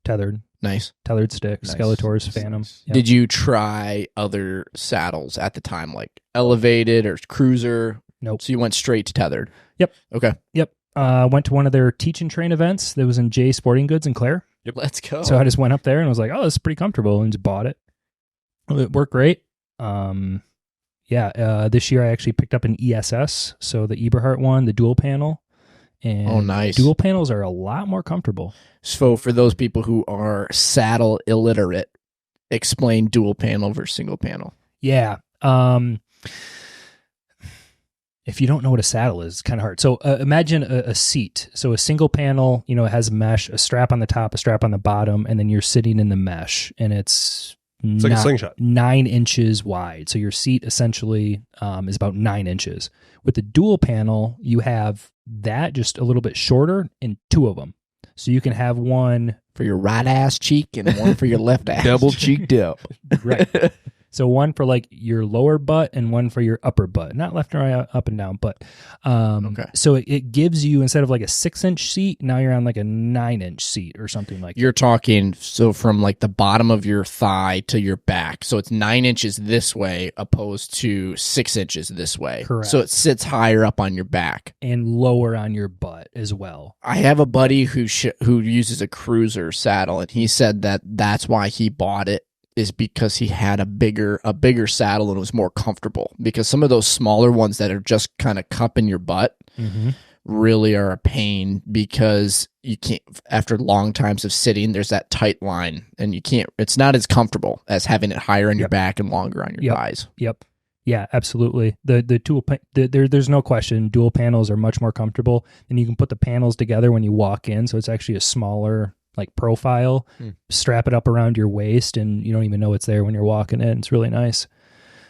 Tethered. Nice. Tethered sticks. Skeletors, Phantom. Nice. Yep. Did you try other saddles at the time, like Elevated or Cruiser? Nope. So you went straight to Tethered. Yep. Okay. Yep. Went to one of their teach and train events that was in J Sporting Goods in Clare. Yep. Let's go. So I just went up there and was like, oh, this is pretty comfortable, and just bought it. It worked great. This year I actually picked up an ESS, so the Eberhardt one, the dual panel. And nice. Dual panels are a lot more comfortable. So for those people who are saddle illiterate, explain dual panel versus single panel. Yeah. If you don't know what a saddle is, it's kind of hard. So imagine a seat. So a single panel, it has a mesh, a strap on the top, a strap on the bottom, and then you're sitting in the mesh, and it's like a slingshot. 9 inches wide. So your seat essentially is about 9 inches. With the dual panel, you have that just a little bit shorter and 2 of them. So you can have one for your right ass cheek and one for your left ass. Double cheeked up. Right. So one for like your lower butt and one for your upper butt, not left and right, up and down, but okay. So it gives you, instead of like a 6-inch seat, now you're on like a 9-inch seat or something like You're talking, so from like the bottom of your thigh to your back. So it's 9 inches this way opposed to 6 inches this way. Correct. So it sits higher up on your back. and lower on your butt as well. I have a buddy who uses a Cruiser saddle, and he said that that's why he bought it, is because he had a bigger saddle and it was more comfortable, because some of those smaller ones that are just kind of cupping your butt really are a pain, because you can't, after long times of sitting, there's that tight line and it's not as comfortable as having it higher on your back and longer on your thighs. Yep. Yeah, absolutely. There's no question. Dual panels are much more comfortable, and you can put the panels together when you walk in, so it's actually a smaller like profile, strap it up around your waist, and you don't even know it's there when you're walking in. It's really nice.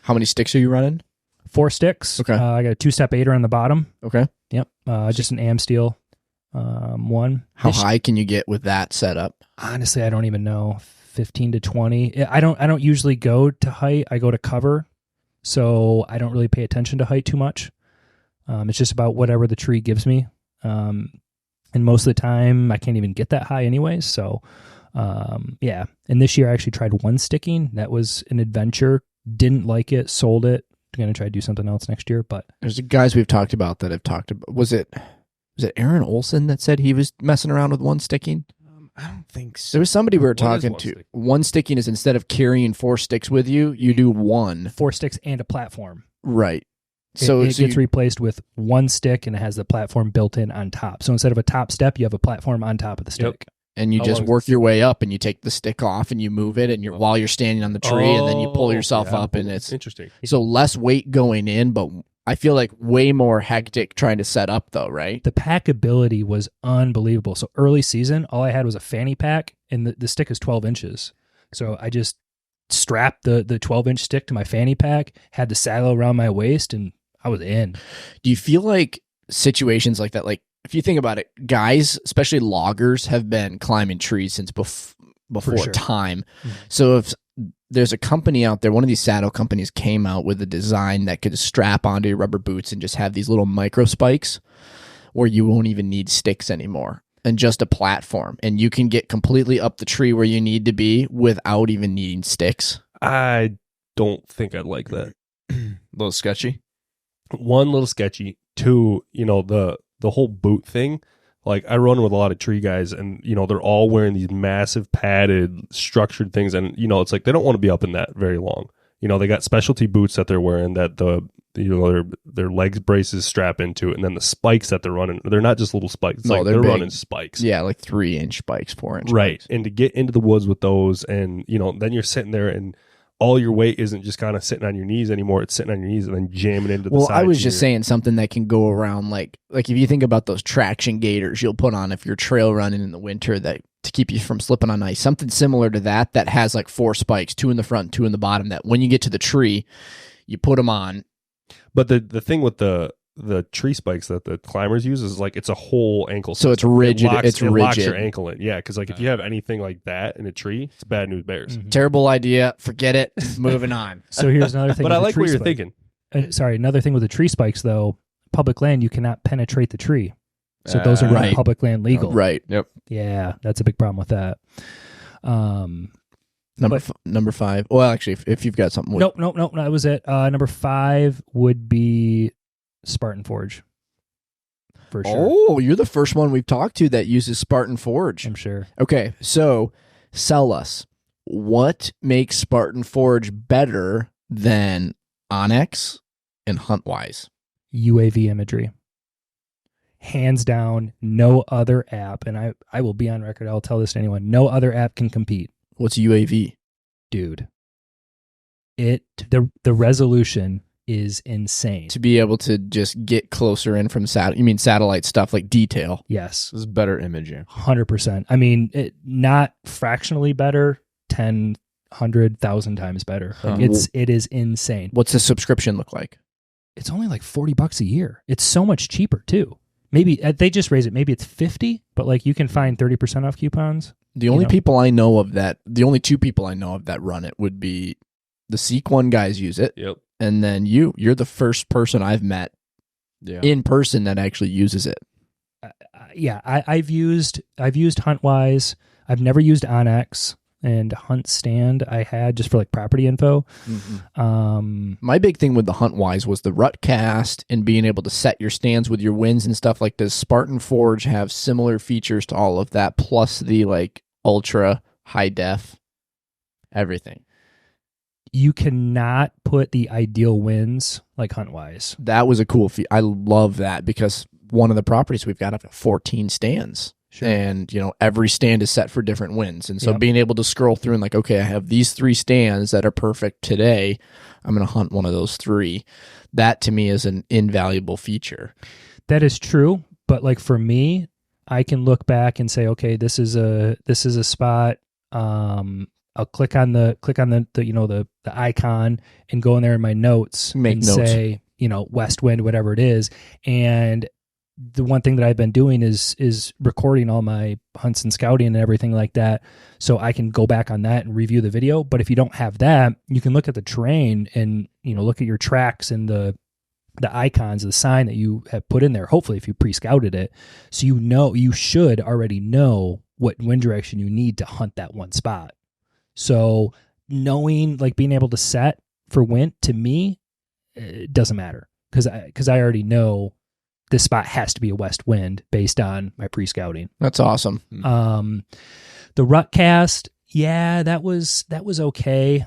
How many sticks are you running? 4 sticks. Okay. I got a 2-step 8er on the bottom. Okay. Yep. Just an AM steel one. How high can you get with that setup? Honestly, I don't even know. 15 to 20. I don't usually go to height. I go to cover. So I don't really pay attention to height too much. It's just about whatever the tree gives me. And most of the time I can't even get that high anyways. So, yeah. And this year I actually tried one sticking. That was an adventure. Didn't like it, sold it. I'm going to try to do something else next year, but there's guys we've talked about that have talked about, was it Aaron Olson that said he was messing around with one sticking? I don't think so. There was somebody we were talking to. stick? One sticking is instead of carrying 4 sticks with you, you do one. 4 sticks and a platform. Right. So it gets replaced with 1 stick, and it has the platform built in on top. So instead of a top step, you have a platform on top of the stick. and you How just long work is your way up, and you take the stick off and you move it, and you're while you're standing on the tree, and then you pull yourself yeah. up, and it's Interesting. so less weight going in, but I feel like way more hectic trying to set up though, right? The packability was unbelievable. So early season, all I had was a fanny pack, and the stick is 12 inches. So I just strapped the 12-inch stick to my fanny pack, had the saddle around my waist, and I was in. Do you feel like situations like that, like if you think about it, guys, especially loggers, have been climbing trees since before sure. time. So if there's a company out there, one of these saddle companies came out with a design that could strap onto your rubber boots and just have these little micro spikes where you won't even need sticks anymore and just a platform, and you can get completely up the tree where you need to be without even needing sticks. I don't think I'd like that. A little sketchy. One, little sketchy. Two, the whole boot thing. Like, I run with a lot of tree guys, and they're all wearing these massive padded structured things, and it's like they don't want to be up in that very long. They got specialty boots that they're wearing that their legs braces strap into it, and then the spikes that they're running, they're not just little spikes. It's like they're big. running spikes. Yeah, like 3-inch spikes, 4-inch Right. spikes. And to get into the woods with those, and then you're sitting there, and all your weight isn't just kind of sitting on your knees anymore. It's sitting on your knees and then jamming into the Well, side. I was just saying something that can go around, like if you think about those traction gaiters you'll put on if you're trail running in the winter that to keep you from slipping on ice, something similar to that has like 4 spikes, 2 in the front, 2 in the bottom, that when you get to the tree, you put them on. But the thing with the tree spikes that the climbers use is like it's a whole ankle So system. it's rigid. It locks rigid. your ankle in. Yeah, because like if you have anything like that in a tree, it's bad news bears. Terrible idea. Forget it. Moving on. So here's another thing. But with I the like tree what you're spike. thinking. Sorry, another thing with the tree spikes, though, public land, you cannot penetrate the tree. So those are not Right. public land legal. Right. Yep. Yeah, that's a big problem with that. Number 5. Well, actually, if you've got something. Nope, that was it. Number 5 would be Spartan Forge. For sure. Oh, you're the first one we've talked to that uses Spartan Forge. I'm sure. Okay, so sell us. What makes Spartan Forge better than Onyx and Huntwise? UAV imagery. Hands down, no other app, and I will be on record, I'll tell this to anyone, no other app can compete. What's UAV? Dude. The resolution is insane. To be able to just get closer in from you mean satellite stuff like detail? Yes. This is better imaging. 100%. I mean, not fractionally better, 10, 100,000 times better. Like it is insane. What's the subscription look like? It's only like $40 a year. It's so much cheaper too. Maybe they just raise it. Maybe it's 50, but like you can find 30% off coupons. The only people I know of that, the only 2 people I know of that run it would be the Seek One guys use it. Yep. And then you're the first person I've met in person that actually uses it. Yeah, I've used Huntwise. I've never used Onyx, and Hunt Stand I had just for like property info. My big thing with the Huntwise was the rut cast and being able to set your stands with your winds and stuff. Like, does Spartan Forge have similar features to all of that, plus the like ultra high def everything? You cannot put the ideal winds like Huntwise. That was a cool feat. I love that because one of the properties we've got up to 14 stands. Sure. And, every stand is set for different winds. And so being able to scroll through and like, okay, I have these 3 stands that are perfect today. I'm going to hunt one of those 3. That to me is an invaluable feature. That is true. But like for me, I can look back and say, okay, this is a spot. I'll click on the icon and go in there in my notes and say, west wind, whatever it is. And the one thing that I've been doing is recording all my hunts and scouting and everything like that. So I can go back on that and review the video. But if you don't have that, you can look at the terrain and, look at your tracks and the icons, the sign that you have put in there, hopefully if you pre-scouted it. So you should already know what wind direction you need to hunt that one spot. So knowing, like being able to set for wind, to me, it doesn't matter because I already know this spot has to be a west wind based on my pre-scouting. That's awesome. The rut cast, yeah, that was okay.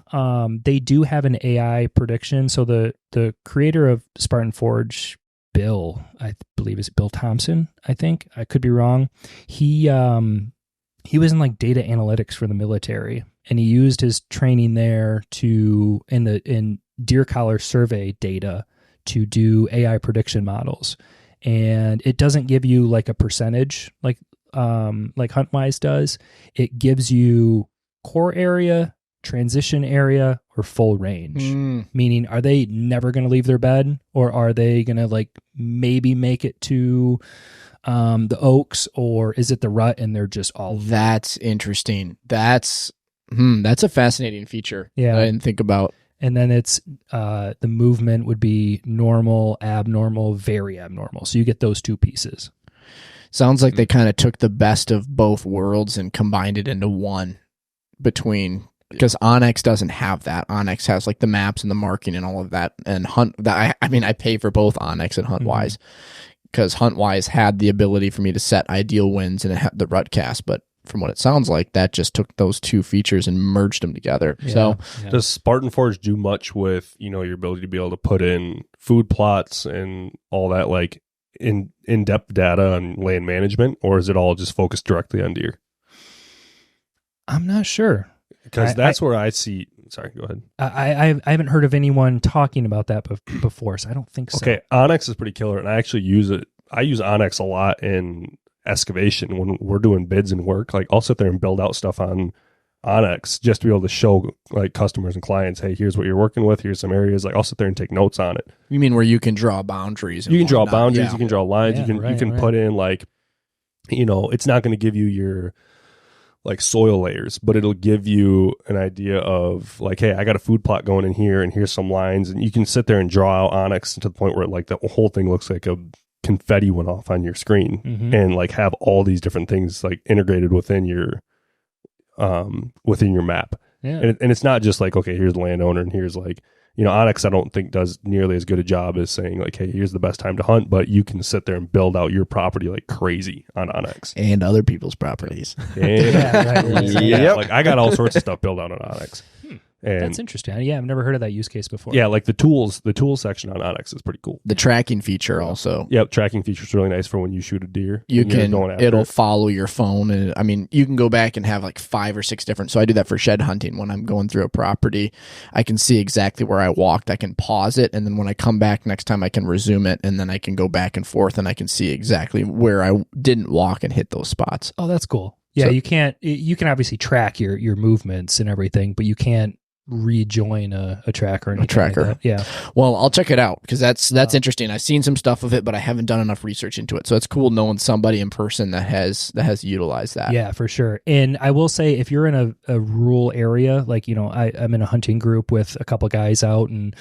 They do have an AI prediction. So the creator of Spartan Forge, Bill, I believe is Bill Thompson, I think. I could be wrong. He was in like data analytics for the military, and he used his training there in deer collar survey data to do AI prediction models. And it doesn't give you like a percentage like HuntWise does. It gives you core area, transition area, or full range. Meaning, are they never going to leave their bed, or are they going to like maybe make it to the oaks, or is it the rut and they're just all? That's interesting. That's a fascinating feature. Yeah, I didn't think about. And then it's the movement would be normal, abnormal, very abnormal. So you get those two pieces. Sounds like they kind of took the best of both worlds and combined it into one because Onyx doesn't have that. Onyx has like the maps and the marking and all of that. And I pay for both Onyx and HuntWise because HuntWise had the ability for me to set ideal winds and it had the rutcast, but from what it sounds like, that just took those two features and merged them together. Yeah. So does Spartan Forge do much with, your ability to be able to put in food plots and all that, like in-depth data on land management, or is it all just focused directly on deer? I'm not sure. Because that's where I see. Sorry, go ahead. I haven't heard of anyone talking about that before, so I don't think so. Okay, Onyx is pretty killer, and I actually use it. I use Onyx a lot in excavation when we're doing bids and work. Like I'll sit there and build out stuff on Onyx just to be able to show like customers and clients, hey, here's what you're working with. Here's some areas. Like I'll sit there and take notes on it. you mean where you can draw boundaries? You can draw boundaries. Yeah. You can draw lines. Yeah, you can put in like, it's not going to give you your like soil layers, but it'll give you an idea of like, hey, I got a food plot going in here, and here's some lines, and you can sit there and draw out Onyx to the point where like the whole thing looks like a confetti went off on your screen, and like have all these different things like integrated within your map. Yeah. And it's not just like, okay, here's the landowner and here's like, Onyx I don't think does nearly as good a job as saying like, hey, here's the best time to hunt, but you can sit there and build out your property like crazy on Onyx. And other people's properties. And, Yep. like I got all sorts of stuff built out on Onyx. And That's interesting. Yeah, I've never heard of that use case before. yeah, like the tools section on Onyx is pretty cool. The tracking feature also. Yep, tracking feature is really nice for when you shoot a deer. It'll follow your phone. And I mean, you can go back and have like 5 or 6 different. So I do that for shed hunting. When I'm going through a property, I can see exactly where I walked. I can pause it. And then when I come back next time, I can resume it. And then I can go back and forth and I can see exactly where I didn't walk and hit those spots. Oh, that's cool. Yeah, So- you can obviously track your movements and everything, but you can't rejoin a tracker or anything tracker. like that. Yeah. Well, I'll check it out because that's interesting. I've seen some stuff of it, but I haven't done enough research into it. So it's cool knowing somebody in person that has utilized that. Yeah, for sure. And I will say, if you're in a rural area, like, I'm in a hunting group with a couple guys out in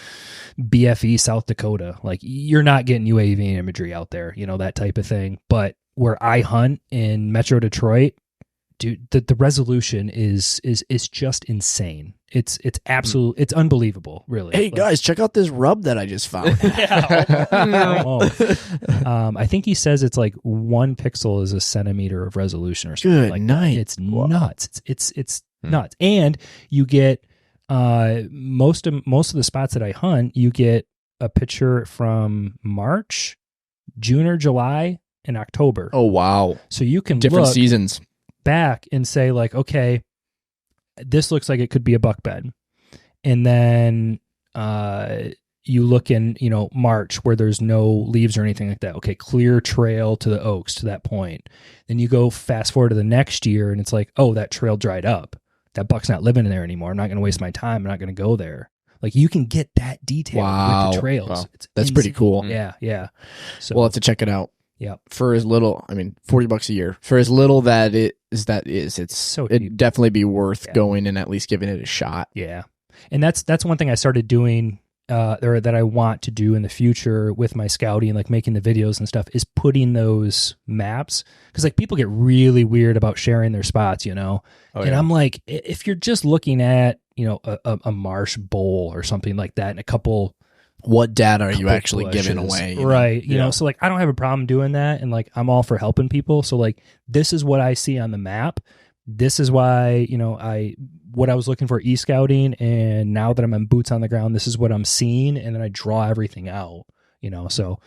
BFE, South Dakota, like you're not getting UAV imagery out there, that type of thing. But where I hunt in Metro Detroit, dude, the resolution is just insane. It's absolute. It's unbelievable, really. Hey guys, check out this rub that I just found. I think he says it's like 1 pixel is a centimeter of resolution or something. Good like night. That. It's nuts. It's nuts. And you get most of the spots that I hunt, you get a picture from March, June or July, and October. Oh wow! So you can Different look seasons back and say like, okay, this looks like it could be a buck bed. And then, you look in, March where there's no leaves or anything like that. Okay, clear trail to the oaks to that point. Then you go fast forward to the next year and it's like, oh, that trail dried up. That buck's not living in there anymore. I'm not going to waste my time. I'm not going to go there. Like you can get that detail with the trails. Wow. It's That's insane. pretty cool. Yeah. So We'll have to check it out. Yeah. For as little, $40 a year. For as little it's so it'd cheap. definitely be worth going and at least giving it a shot. Yeah. And that's one thing I started doing or that I want to do in the future with my scouting, like making the videos and stuff, is putting those maps. Because like people get really weird about sharing their spots, I'm like, if you're just looking at, a marsh bowl or something like that and a couple. What data are you couple actually bushes, giving away? Right. So like, I don't have a problem doing that. And like, I'm all for helping people. So like, this is what I see on the map. This is why, what I was looking for e-scouting. And now that I'm in boots on the ground, this is what I'm seeing. And then I draw everything out, so.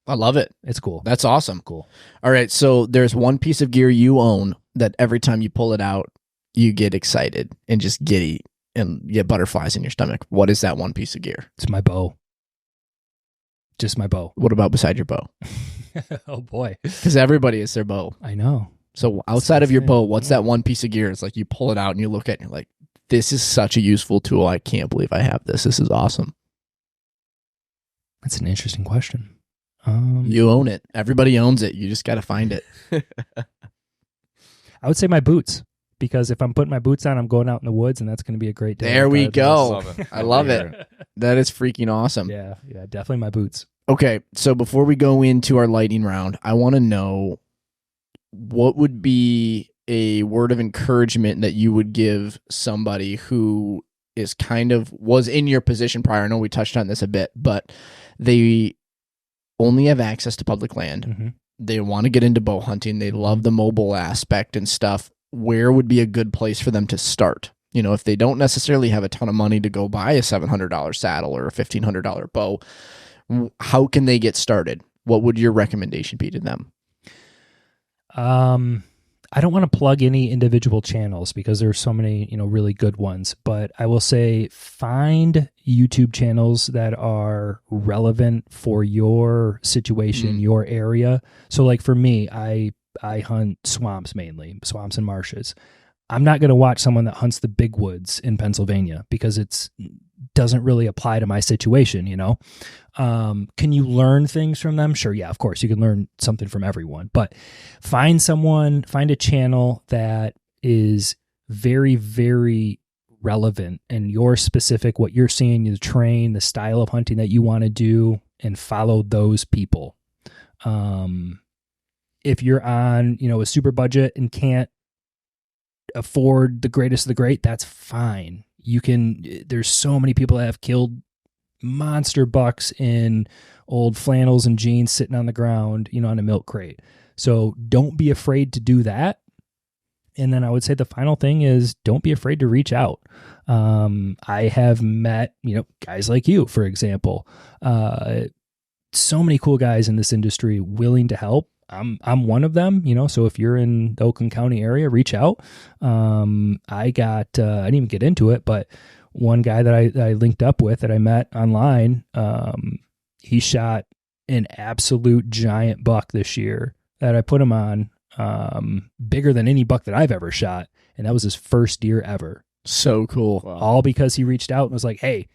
I love it. It's cool. That's awesome. Cool. All right. So there's one piece of gear you own that every time you pull it out, you get excited and just giddy and get butterflies in your stomach. What is that one piece of gear? It's my bow. Just my bow. What about beside your bow? Oh boy. Because everybody is their bow. I know. So outside of your bow, what's that one piece of gear? It's like you pull it out and you look at it and you're like, this is such a useful tool. I can't believe I have this. This is awesome. That's an interesting question. You own it. Everybody owns it. You just got to find it. I would say my boots, because if I'm putting my boots on, I'm going out in the woods, and that's going to be a great day. There we go. Love it. I love it. That is freaking awesome. Yeah, definitely my boots. Okay, so before we go into our lightning round, I want to know what would be a word of encouragement that you would give somebody who is was in your position prior. I know we touched on this a bit, but they only have access to public land. Mm-hmm. They want to get into bow hunting. They love the mobile aspect and stuff. Where would be a good place for them to start? If they don't necessarily have a ton of money to go buy a $700 saddle or a $1,500 bow, how can they get started? What would your recommendation be to them? I don't want to plug any individual channels because there's so many, really good ones, but I will say find YouTube channels that are relevant for your situation, your area. So like for me, I hunt swamps mainly, swamps and marshes. I'm not going to watch someone that hunts the big woods in Pennsylvania because it doesn't really apply to my situation, Can you learn things from them? Sure, yeah, of course. You can learn something from everyone. But find a channel that is very, very relevant and your specific, what you're seeing, the terrain, the style of hunting that you want to do, and follow those people. If you're on, a super budget and can't afford the greatest of the great, that's fine. There's so many people that have killed monster bucks in old flannels and jeans sitting on the ground, on a milk crate. So don't be afraid to do that. And then I would say the final thing is don't be afraid to reach out. I have met, guys like you, for example, so many cool guys in this industry willing to help. I'm one of them, so if you're in the Oakland County area, reach out. I didn't even get into it, but one guy that I linked up with that I met online, he shot an absolute giant buck this year that I put him on, bigger than any buck that I've ever shot. And that was his first deer ever. So cool. Wow. All because he reached out and was like, hey,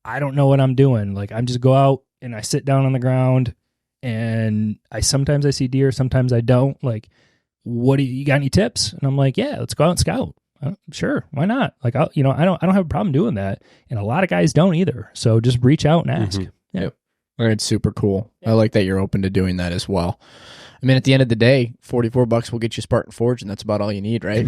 I don't know what I'm doing. Like, I'm just go out and I sit down on the ground and sometimes I see deer, sometimes I don't. Like, you got any tips? And I'm like, yeah, let's go out and scout. Sure, why not? Like, I don't have a problem doing that, and a lot of guys don't either. So just reach out and ask. Mm-hmm. Yeah, all right, super cool. Yeah. I like that you're open to doing that as well. I mean, at the end of the day, $44 will get you Spartan Forge, and that's about all you need, right?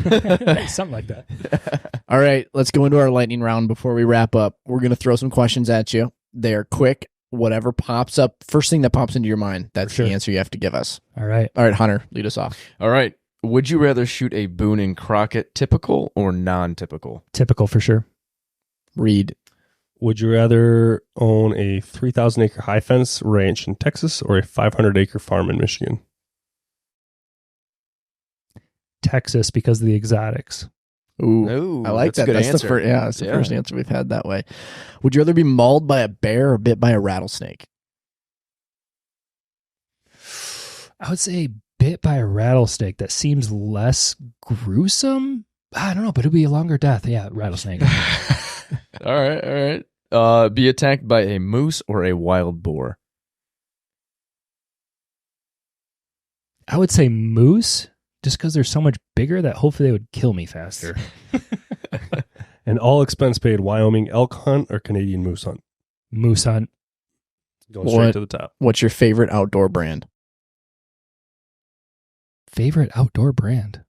Something like that. All right, let's go into our lightning round before we wrap up. We're going to throw some questions at you. They are quick. Whatever pops up, first thing that pops into your mind, that's the answer you have to give us. All right, Hunter, lead us off. All right. Would you rather shoot a Boone and Crockett typical or non-typical? Typical for sure. Reed. Would you rather own a 3,000-acre high fence ranch in Texas or a 500-acre farm in Michigan? Texas because of the exotics. Ooh, I like that's a that. good That's answer. that's the first answer we've had that way. Would you rather be mauled by a bear or bit by a rattlesnake? I would say bit by a rattlesnake. That seems less gruesome. I don't know, but it'd be a longer death. Yeah, rattlesnake. All right. Be attacked by a moose or a wild boar? I would say moose, just because they're so much bigger that hopefully they would kill me faster. An all expense paid Wyoming elk hunt or Canadian moose hunt? Moose hunt. Going straight to the top. What's your favorite outdoor brand? Favorite outdoor brand?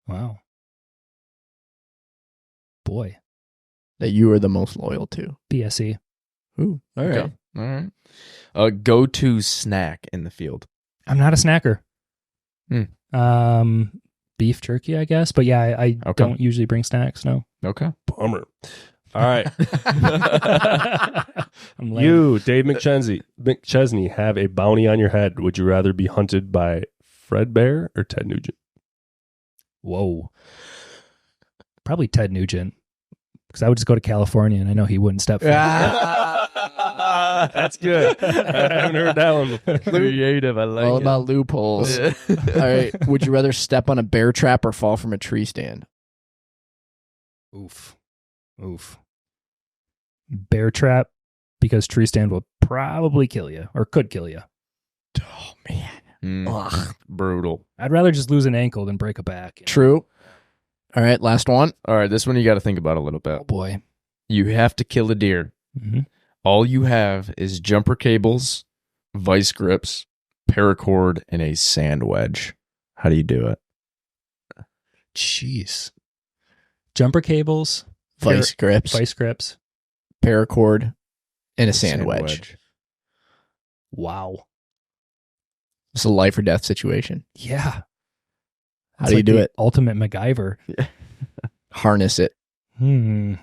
Wow. Boy. That you are the most loyal to? BSE. Ooh, all right. Okay. All right. Go-to snack in the field? I'm not a snacker. Beef jerky, I guess. But yeah, I don't usually bring snacks, no. Okay. Bummer. All right. I'm lame. You, Dave McChesney, have a bounty on your head. Would you rather be hunted by Fred Bear or Ted Nugent? Whoa. Probably Ted Nugent. Because I would just go to California and I know he wouldn't step foot. That's good. I haven't heard that one before. Creative. I like All it. about loopholes. All right. Would you rather step on a bear trap or fall from a tree stand? Oof. Bear trap, because tree stand will probably kill you or could kill you. Oh, man. Ugh. Brutal. I'd rather just lose an ankle than break a back. True. All right. Last one. All right, this one you got to think about a little bit. Oh, boy. You have to kill a deer. Mm-hmm. All you have is jumper cables, vice grips, paracord, and a sand wedge. How do you do it? Jeez. Jumper cables, Vice grips, paracord, and a sand wedge. Wow. It's a life or death situation. Yeah. How do you do it? Ultimate MacGyver. Harness it. You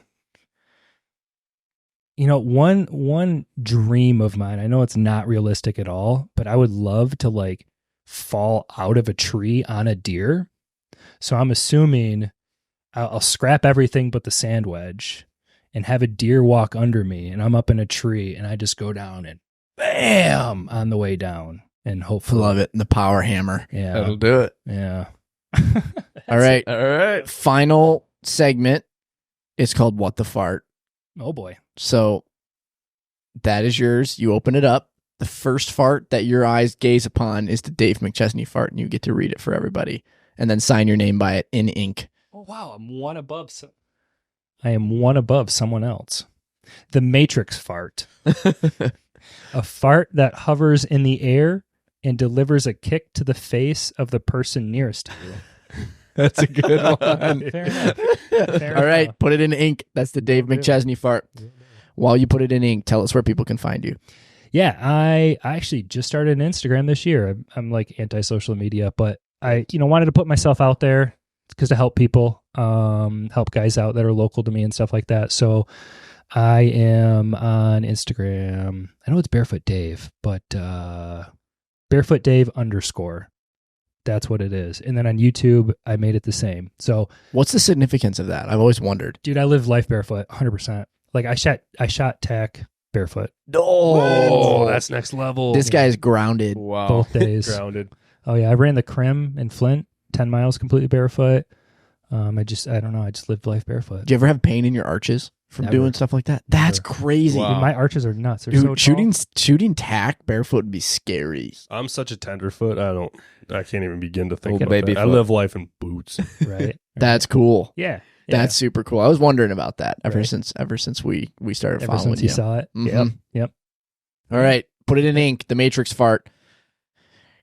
know, one dream of mine, I know it's not realistic at all, but I would love to like fall out of a tree on a deer. So I'm assuming I'll scrap everything but the sand wedge and have a deer walk under me, and I'm up in a tree and I just go down and bam on the way down, and hopefully Love it. The power hammer. Yeah. That'll do it. Yeah. All right. All right. Final segment. It's called What the Fart. Oh boy. So that is yours. You open it up. The first fart that your eyes gaze upon is the Dave McChesney fart, and you get to read it for everybody and then sign your name by it in ink. Oh wow, I am one above someone else. The Matrix fart. A fart that hovers in the air and delivers a kick to the face of the person nearest to you. That's a good one. Fair enough. All right, put it in ink. That's the Dave McChesney fart. While you put it in ink, tell us where people can find you. Yeah, I actually just started an Instagram this year. I'm like anti-social media, but I wanted to put myself out there because to help people, help guys out that are local to me and stuff like that. So I am on Instagram. I know it's Barefoot Dave, but Barefoot Dave _. That's what it is. And then on YouTube, I made it the same. So What's the significance of that? I've always wondered. dude, I live life barefoot 100%. Like I shot tack barefoot Oh, that's next level. This guy is grounded. Wow. both days. Grounded. Oh yeah, I ran the Crim in Flint, 10 miles completely barefoot. I don't know. I just lived life barefoot. Do you ever have pain in your arches from Never. doing stuff like that? That's Never. crazy. Wow. Dude, my arches are nuts. They're Dude, so tall. shooting tack barefoot would be scary. I'm such a tenderfoot. I can't even begin to think Old about baby that. I foot. live life in boots. Right. That's cool. Yeah. That's super cool. I was wondering about that ever Right. since we started Ever following since you you. saw it. Mhm. Yep. All right, put it in ink. The Matrix fart.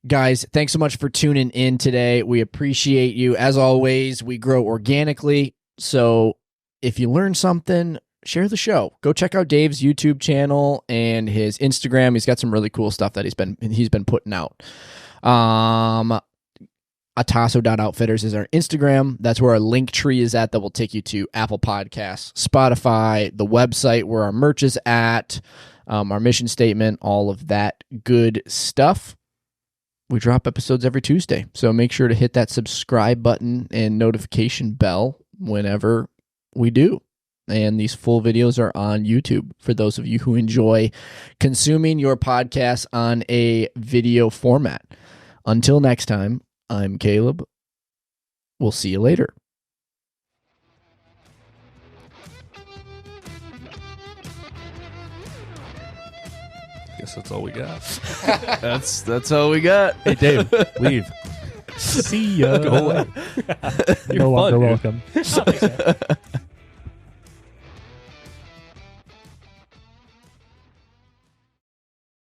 Guys, thanks so much for tuning in today. We appreciate you. As always, we grow organically. So if you learn something, share the show. Go check out Dave's YouTube channel and his Instagram. He's got some really cool stuff that he's been putting out. Atasso.outfitters is our Instagram. That's where our link tree is at that will take you to Apple Podcasts, Spotify, the website where our merch is at, our mission statement, all of that good stuff. We drop episodes every Tuesday, so make sure to hit that subscribe button and notification bell whenever we do. And these full videos are on YouTube for those of you who enjoy consuming your podcasts on a video format. Until next time, I'm Caleb. We'll see you later. Guess that's all we got. That's all we got. Hey, Dave, leave. See ya. Go away. No longer fun, dude. welcome.